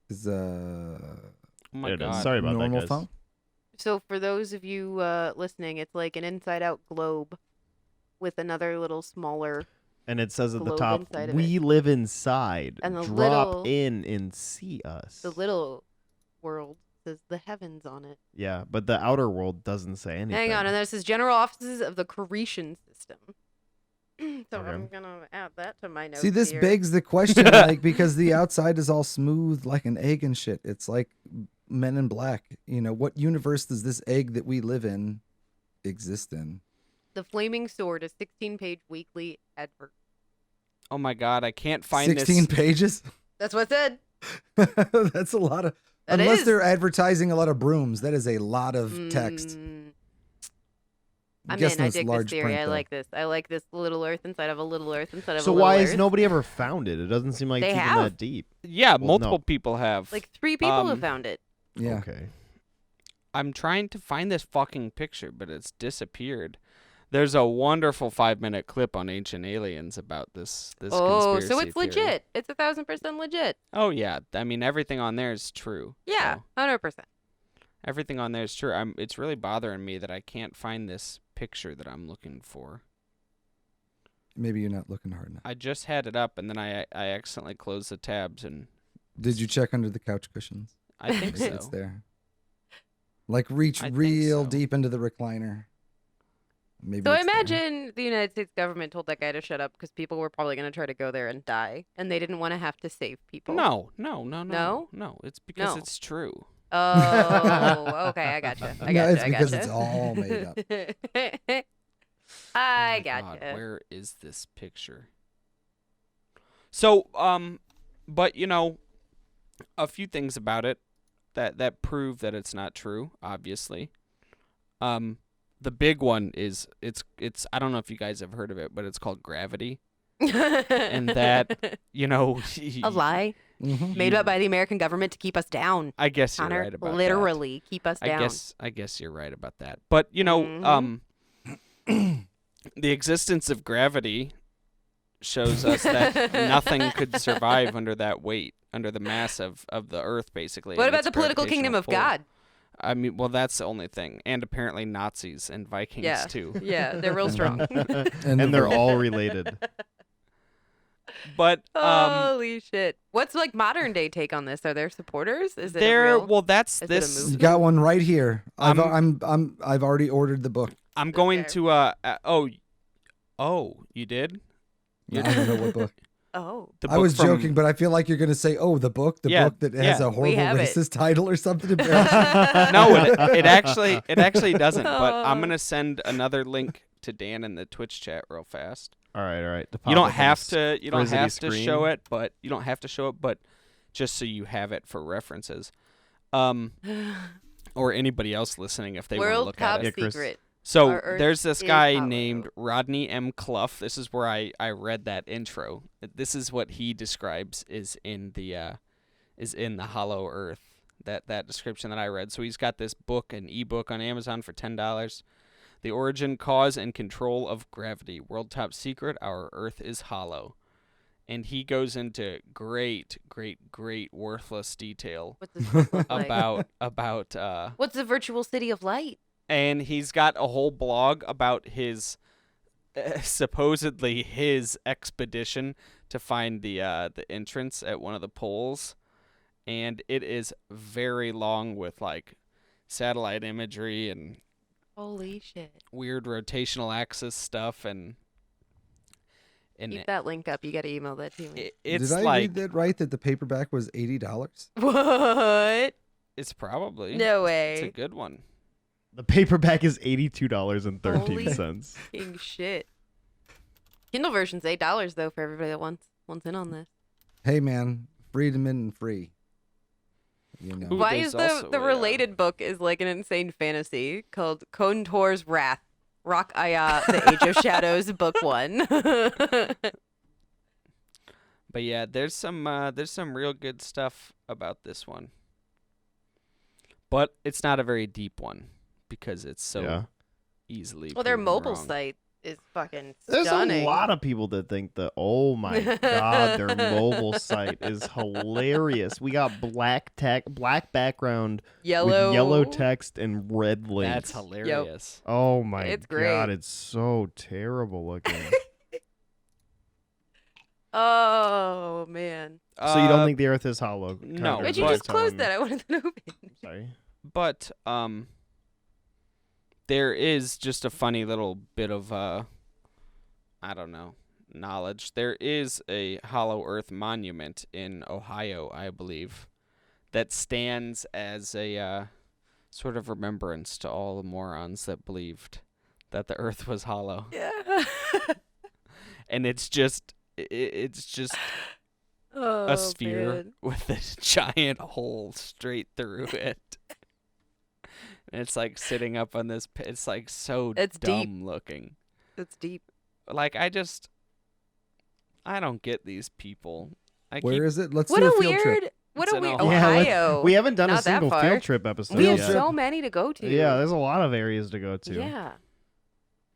Is Oh my There it is. god. Sorry about that, normal guys. phone? So for those of you listening, it's like an inside-out globe with another little smaller. And it says at the Globe top, inside of "We live inside. And the Drop little- in and see us." The little world says the heavens on it. Yeah, but the outer world doesn't say anything. Hang on, and this is General Offices of the Creation System. So Okay. I'm gonna add that to my notes. See, this here. begs the question, like, because the outside is all smooth like an egg and shit. It's like Men in Black. You know, what universe does this egg that we live in exist in? The Flaming Sword, a 16-page weekly advert. Oh my god, I can't find 16 this. pages? That's what it said. That's a lot of. That unless is. they're advertising a lot of brooms, that is a lot of text. I'm guessing in. I it's dig this large theory. print, I though. like this. I like this little Earth inside of a little Earth inside of So a little why Earth. has nobody ever found it? It doesn't seem like They it's even have. that deep. Yeah, Well, multiple no. people have. Like 3 people have Um, found it. Yeah. Okay. I'm trying to find this fucking picture, but it's disappeared. There's a wonderful 5-minute clip on Ancient Aliens about this Oh, conspiracy so it's theory. legit. It's 1,000% legit. Oh yeah, I mean everything on there is true. Yeah, So 100%. everything on there is true. It's really bothering me that I can't find this picture that I'm looking for. Maybe you're not looking hard enough. I just had it up and then I accidentally closed the tabs and Did you check under the couch cushions? I think Maybe it's so. there. Like reach I think real so. deep into the recliner. Maybe. So it's there. imagine the United States government told that guy to shut up because people were probably going to try to go there and die, and they didn't want to have to save people. No. No? It's because No. it's true. Oh, okay. I gotcha. I No, gotcha. it's I because gotcha. it's all made up. I Oh my gotcha. God, where is this picture? So, but you know, a few things about it that prove that it's not true. Obviously, the big one is it's. I don't know if you guys have heard of it, but it's called gravity, and that you know, a lie Mhm. made up by the American government to keep us down. I guess you're Connor, right about that. literally keep us down. I guess you're right about that. But you know, Mhm. the existence of gravity shows us that nothing could survive under that weight, under the mass of the Earth, basically. What and about its the political kingdom gravitational of pull. God? I mean, well, that's the only thing, and apparently Nazis and Vikings Yeah. too. Yeah, they're real strong. And they're all related. But Holy shit! What's like modern day take on this? Are there supporters? Is it a there. real- Well, that's is it a this. movie? You got one right here. I've I'm- I've already ordered the book. I'm going Okay. to. Oh, you did? I don't know what book. Oh, The I book was from- joking, but I feel like you're gonna say, "Oh, the book that has yeah. a horrible have it. racist title or something." Embarrassing. No, it actually doesn't. But I'm Oh. gonna send another link to Dan in the Twitch chat real fast. All right. To pop You don't up on have this to. You don't frizzy have to show screen. it, but you don't have to show it, but just so you have it for references, or anybody else listening if they want to world look top at it. Yeah, Chris. secret. So Our Earth there's this is guy hollow. named Rodney M. Clough. This is where I read that intro. This is what he describes is in the Hollow Earth. That description that I read. So he's got this book, an ebook on Amazon for $10. The Origin, Cause, and Control of Gravity. World Top Secret. Our Earth is Hollow. And he goes into great worthless detail What's this book look like? about What's the virtual city of light? and he's got a whole blog about his supposedly his expedition to find the entrance at one of the poles, and it is very long with like satellite imagery and Holy shit. weird rotational axis stuff, and Keep that link up. You got to email that to me. it's Did I like read that right? That the paperback was $80? What? it's probably No it's a way. good one. The paperback is $82.13. King shit. Kindle version's $8 though for everybody that wants in on this. Hey man, freedom and free. You know. Ooh, Why there's is the also related book is like an insane fantasy called Kontor's Wrath, Rock Aya, The Age of Shadows, Book 1. But yeah, there's some real good stuff about this one. But it's not a very deep one because it's so Yeah. easily Well, their proven mobile wrong. site is fucking There's stunning. a lot of people that think that, oh my god, their mobile site is hilarious. We got black background Yellow. with yellow text and red links. That's hilarious. Oh my It's god, great. it's so terrible looking. Oh man. So you don't think the Earth is hollow? no, Connor, But is you what just you're telling closed me. that. I wanted to open. Sorry. But there is just a funny little bit of I don't know, knowledge. There is a Hollow Earth monument in Ohio, I believe, that stands as a sort of remembrance to all the morons that believed that the Earth was hollow. Yeah. And it's just Oh, a sphere man. with a giant hole straight through it. And it's like sitting up on this. It's like so It's deep. dumb looking. It's deep. Like I don't get these people. Where is it? Let's What do a a field weird. trip. What It's a in weird. Ohio. Yeah, Ohio. we haven't done a Not that single far. field trip episode We yet. have so many to go to. Yeah, there's a lot of areas to go to. Yeah.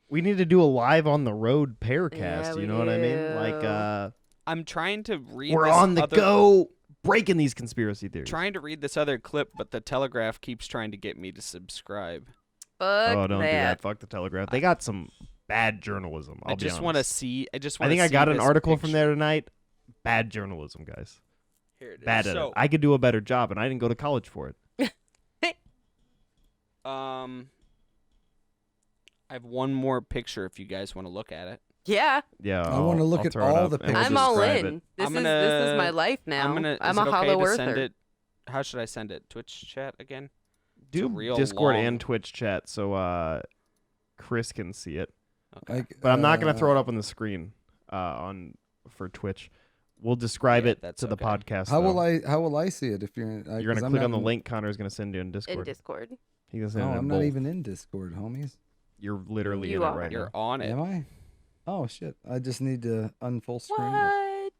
We need to do a live on the road PearCast. Yeah, you we know what I mean? do. Like, I'm trying to read. we're this on the other, go, breaking these conspiracy theories. Trying to read this other clip, but the Telegraph keeps trying to get me to subscribe. Fuck Oh, don't do that. that. Fuck the Telegraph. They got some bad journalism. I'll I be just want to honest. see. I just I want. think I got an article from there tonight. Bad journalism, guys. Here it is. Bad at So, it. I could do a better job, and I didn't go to college for it. I have one more picture if you guys want to look at it. Yeah. Yeah, I wanna look I'll at throw it all up the and we'll I'm all describe in. it. This I'm is my gonna- life now. I'm gonna. I'm is a it okay hollow to earther. send it? How should I send it? Twitch chat again? It's Do real Discord long. and Twitch chat so Chris can see it. Okay. Like, But I'm not gonna throw it up on the screen for Twitch. We'll describe Yeah, it that's to the okay. podcast. How will though. How will I see it if you're? You're 'cause gonna I'm click not on the in- link Connor's gonna send you in Discord. in Discord. He's gonna Oh, send it in I'm not both. even in Discord, homies. You're literally You in are. it right You're now. on it. Am I? Oh shit! I just need to unfull screen it. What?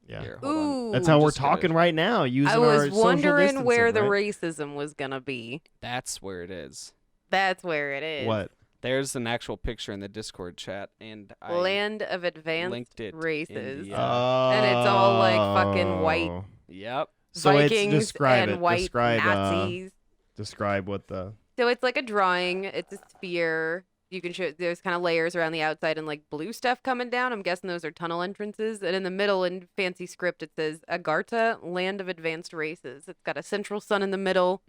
Yeah. Here, hold on. Ooh. That's how we're Just gonna- talking right now. Using I our was social wondering where the distancing, right? racism was gonna be. That's where it is. That's where it is. What? There's an actual picture in the Discord chat, and I Land of advanced linked it in races. the, And it's all, like, fucking white. Oh. Yep. So Vikings it's describe and it. white Describe Nazis. describe what the So it's like a drawing. It's a sphere. You can show there's kind of layers around the outside and like blue stuff coming down. I'm guessing those are tunnel entrances. And in the middle, in fancy script, it says Agartha, land of advanced races. It's got a central sun in the middle.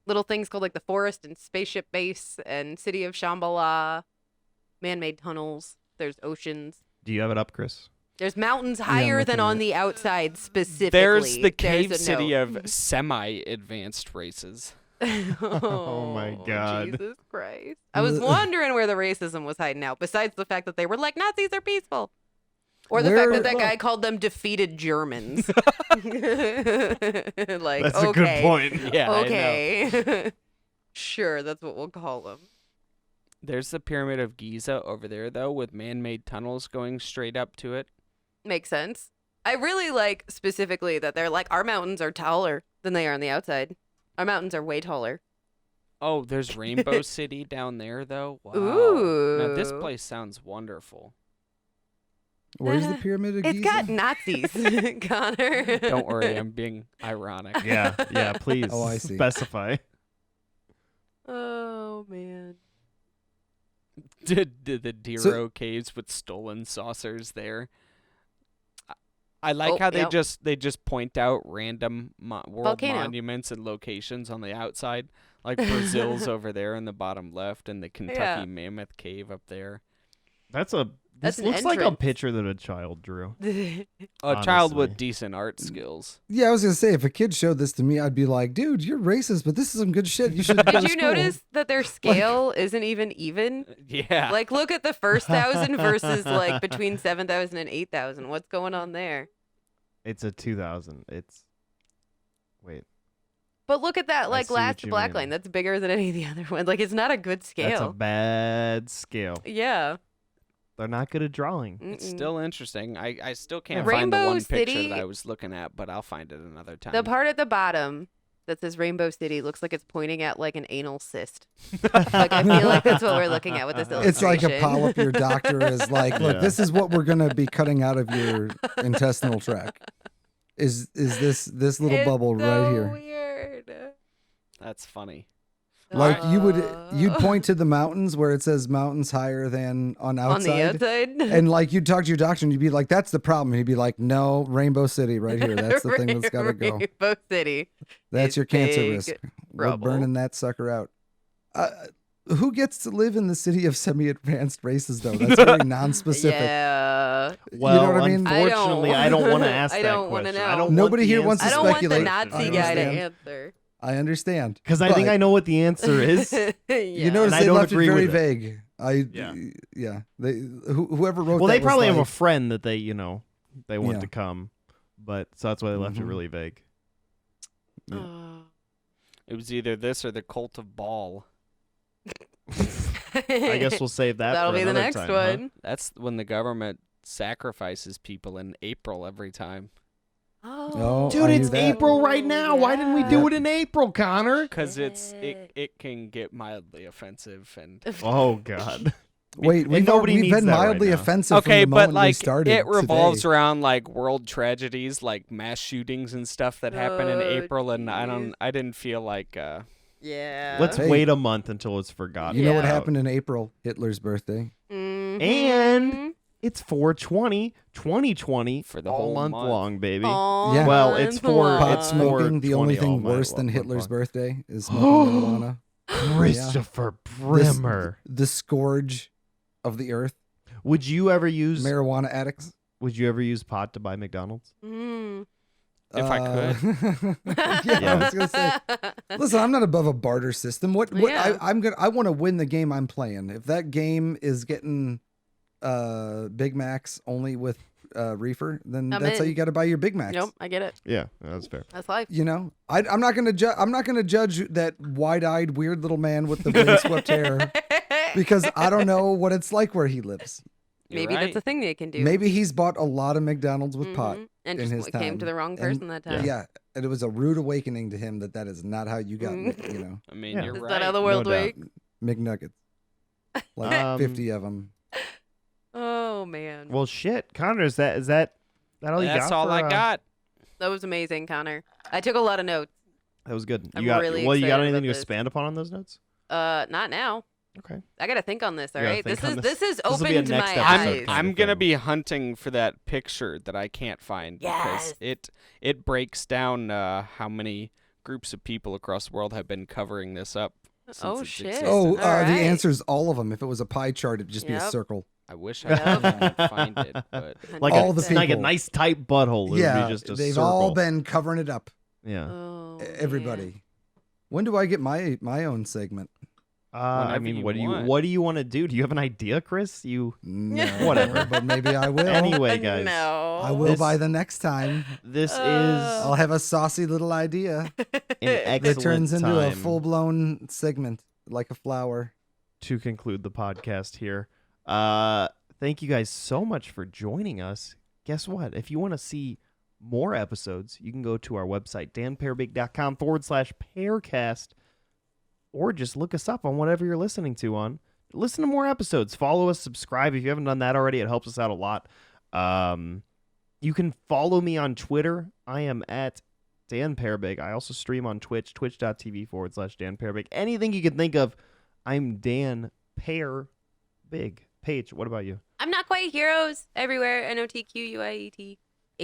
Little things called like the forest and spaceship base and city of Shambhala. Man-made tunnels. There's oceans. Do you have it up, Chris? There's mountains I'm higher looking than at on it. the outside specifically. There's the cave There's a city note. of semi-advanced races. Oh my God. Jesus Christ. I was wondering where the racism was hiding out, besides the fact that they were like, Nazis are peaceful. Or the fact that Where- guy called them defeated Germans. Like, That's okay. a good point. Yeah, I know. Okay. Sure, that's what we'll call them. There's the Pyramid of Giza over there, though, with man-made tunnels going straight up to it. Makes sense. I really like specifically that they're like, our mountains are taller than they are on the outside. Our mountains are way taller. Oh, there's Rainbow City down there, though. Wow. Now, this Ooh. place sounds wonderful. Where's the pyramid of It's Giza? got Nazis, Connor. Don't worry, I'm being ironic. Yeah, yeah. Please Oh, I see. specify. Oh, man. Did the Diro caves with stolen saucers there? I like Oh, how they yep. just point out random world Volcano. monuments and locations on the outside, like Brazil's over there in the bottom left, and the Kentucky Yeah. Mammoth Cave up there. That's a. That's This an looks like a entrance. picture that a child drew. A child with Honestly. decent art skills. Yeah, I was gonna say if a kid showed this to me, I'd be like, dude, you're racist, but this is some good shit. You should. go to Did you school." notice that their scale isn't even? Yeah. Like, look at the first 1,000 versus like between 7,000 and 8,000. What's going on there? It's a 2000. It's. Wait. But look at that, I like see what last you black mean. line. That's bigger than any of the other ones. Like, it's not a good scale. That's a bad scale. Yeah. They're not good at drawing. It's Mm-mm. still interesting. I still can't Yeah. find the Rainbow one picture City- that I was looking at, but I'll find it another time. The part at the bottom that says Rainbow City looks like it's pointing at like an anal cyst. Like, I feel like that's what we're looking at with this illustration. It's like a polyp. Your doctor is like, look, Yeah. this is what we're gonna be cutting out of your intestinal tract. Is this little It's bubble so right here? Weird. That's funny. Like you'd point to the mountains where it says mountains higher than on on the outside. outside. And like you'd talk to your doctor and you'd be like, that's the problem. And he'd be like, no, Rainbow City right here. That's the thing that's gotta go. Rainbow City. That's is your cancer big risk. We're trouble. burning that sucker out. Who gets to live in the city of semi-advanced races, though? That's very non-specific. Yeah. Well, what I mean? unfortunately, I don't want to ask I that don't wanna question. know. I don't Nobody want here the wants to I answer don't want the speculate. Nazi I guy to understand. answer. I understand. Because I think But I know what the answer is. Yeah. You notice And I they don't left it agree very with it. vague. Yeah. Whoever wrote Well, that they was probably have a like, friend that they want Yeah. to come, but so that's why they left it Mhm. really vague. Oh. It was either this or the Cult of Baal. I guess we'll save that. That'll for be the another next time, huh? one. That's when the government sacrifices people in April every time. Oh, Dude, I it's knew that. April right now. Why didn't we do Yeah. it in April, Connor? Because it can get mildly offensive and Oh God. Wait, And we've nobody we've needs been that right mildly now. offensive okay, from the but moment we like started. it revolves today. around like world tragedies, like mass shootings and stuff that happen in Oh, April, and jeez. I didn't feel like Yeah. Let's Hey. wait a month until it's forgotten. You know what Yeah. happened in April? Hitler's birthday. Mhm. And it's 420, 2020 For the all whole month month. long, baby. All Yeah. Well, it's month for- long. Pot it's smoking. The only 420 all thing night worse than long, Hitler's long. birthday is smoking marijuana. Christopher This- Brimmer. The scourge of the earth. Would you ever use Marijuana addicts. Would you ever use pot to buy McDonald's? Mm. If I could. Yeah, I was gonna say. Listen, I'm not above a barter system. What Yeah. I want to win the game I'm playing. If that game is getting Big Macs only with reefer, then I'm that's how in. you got to buy your Big Macs. Nope, I get it. Yeah, that's fair. That's life. You know, I'm not gonna judge that wide-eyed weird little man with the windswept hair because I don't know what it's like where he lives. You're Maybe right. that's a thing they can do. Maybe he's bought a lot of McDonald's with pot. Mhm. And in just his came to time. the wrong And- person that time. Yeah, and it was a rude awakening to him that is not how you got, Mm. you know, I mean, Yeah. you're Is right. that how the world No doubt. works? McNuggets. Like 50 of them. Oh man, Well, shit, Connor, is that all you got? That's all for, I got. that was amazing, Connor. I took a lot of notes. That was good. I'm You got really well. You got excited anything to about this. expand upon on those notes? Not now. Okay. I gotta think on this. All You gotta right, think this on is this. this is This'll be a opened my next episode eyes. kind I'm of gonna thing. be hunting for that picture that I can't find Yes. because it breaks down how many groups of people across the world have been covering this up. Since Oh, its shit. existence. Oh, All the right. answer's all of them. If it was a pie chart, it'd just be a Yep. circle. I wish Yep. I could find it, but Like All a, the like a people. nice tight butthole. It would Yeah, be just a they've circle. all been covering it up. Yeah. Oh, Everybody. man. When do I get my own segment? I Whenever mean, you what want. do you want to do? Do you have an idea, Chris? You No, Whatever. but maybe I will. anyway, guys. No. I will This- by the next time. This I'll have a saucy little idea is an that excellent turns into a time full-blown segment, like a flower. to conclude the podcast here. Thank you guys so much for joining us. Guess what? If you want to see more episodes, you can go to our website, danpearbig.com/PearCast, or just look us up on whatever you're listening to on. Listen to more episodes. Follow us, subscribe. If you haven't done that already, it helps us out a lot. You can follow me on Twitter. I am at DanPearBig. I also stream on Twitch, twitch.tv/DanPearBig. Anything you can think of, I'm Dan Pear Big. Paige, what about you? I'm not quite heroes everywhere. NOTQUIET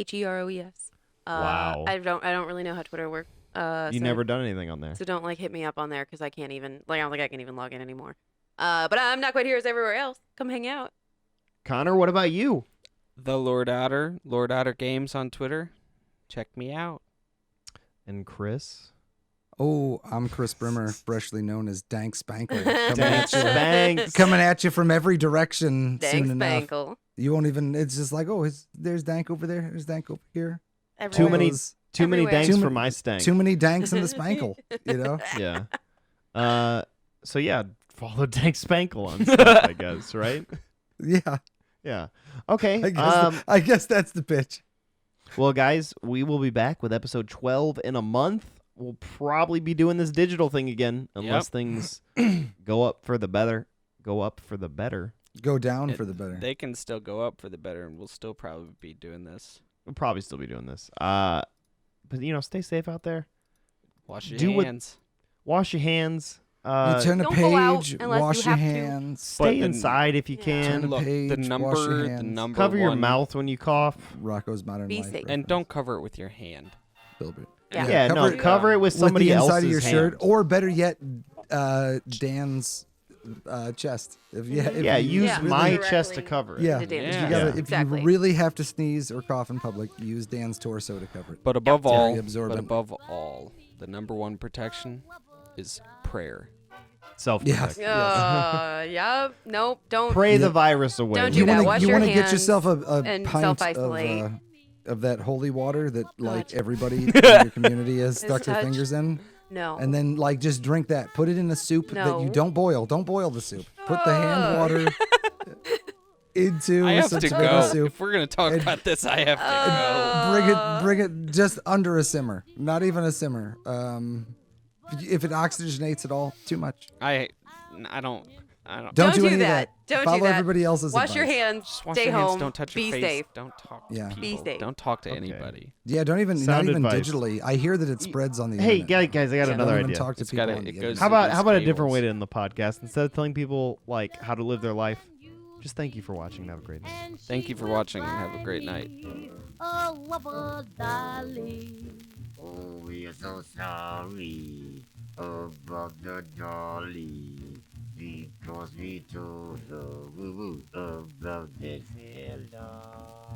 HEROES. Wow. I don't really know how Twitter works. You never done anything on there. So don't hit me up on there because I can't even I don't think I can even log in anymore. But I'm not quite heroes everywhere else. Come hang out. Connor, what about you? The Lord Otter Games on Twitter. Check me out. And Chris? Oh, I'm Chris Brimmer, freshly known as Dank Spankle. Thanks. Coming at you from every direction Thanks, soon enough. Spankle. You won't even, it's just like, there's Dank over there, there's Dank over here. Too many Those- Everywhere. danks Too for ma- my stank. Too many Danks in the Spankle, Yeah. So yeah, follow Dank Spankle on stuff, I guess, right? Yeah. Yeah. Okay. I guess that's the pitch. Well, guys, we will be back with episode 12 in a month. We'll probably be doing this digital thing again, unless things go up for the better. Go up for the better. Go down for the better. They can still go up for the better, and we'll still probably be doing this. We'll probably still be doing this. But stay safe out there. Wash your Do what- hands. Wash your hands. You turn a don't go out page, unless wash you your have to. hands. Stay But inside if you Yeah. can. Turn Look, page, the wash your number hands. Cover your one- mouth when you cough. Rocco's Modern Be Life. safe. and don't cover it with your hand. Filbert. Yeah. Cover it with somebody the else's inside of your shirt, hand. or better yet, Dan's chest. If you Use Yeah. my Directly chest to cover it. Yeah, to Dan's if Yeah. you gotta, Yeah. if Exactly. you really have to sneeze or cough in public, use Dan's torso to cover it. But above Very all, absorbent. the number one protection is prayer. Self-protection. Yeah. Nope. Don't. Pray the virus away. Don't do You that. want Wash to your get hands yourself a and pint self-isolate. of that holy water that like God. everybody in your community has stuck their touch. fingers in, No. and then like just drink that. Put it in a soup that you No. don't boil. Don't boil the soup. Put the hand water into I have some to tomato go. soup. If we're gonna talk about this, I have to Bring it just under a simmer, not even a simmer. If it oxygenates at all, too much. go. I don't. Don't do any of that. Don't Follow do that. everybody else's Wash your advice. hands. Just wash Stay your hands. home. Don't touch your Be face. safe. Don't talk Yeah. to Be people. safe. Don't talk to Okay. anybody. Yeah, not Sound even advice. digitally. I hear that it spreads on the Hey, internet. guys, I got Don't another even idea. talk to It's people gotta- on the it goes internet. How about a these different way cables. to end the podcast? Instead of telling people like how to live their life, just thank you for watching and have a great night. Thank you for watching and have a great night. Oh, Wubba, Dolly. Oh, we are so sorry about the Dolly because we told her about the fella.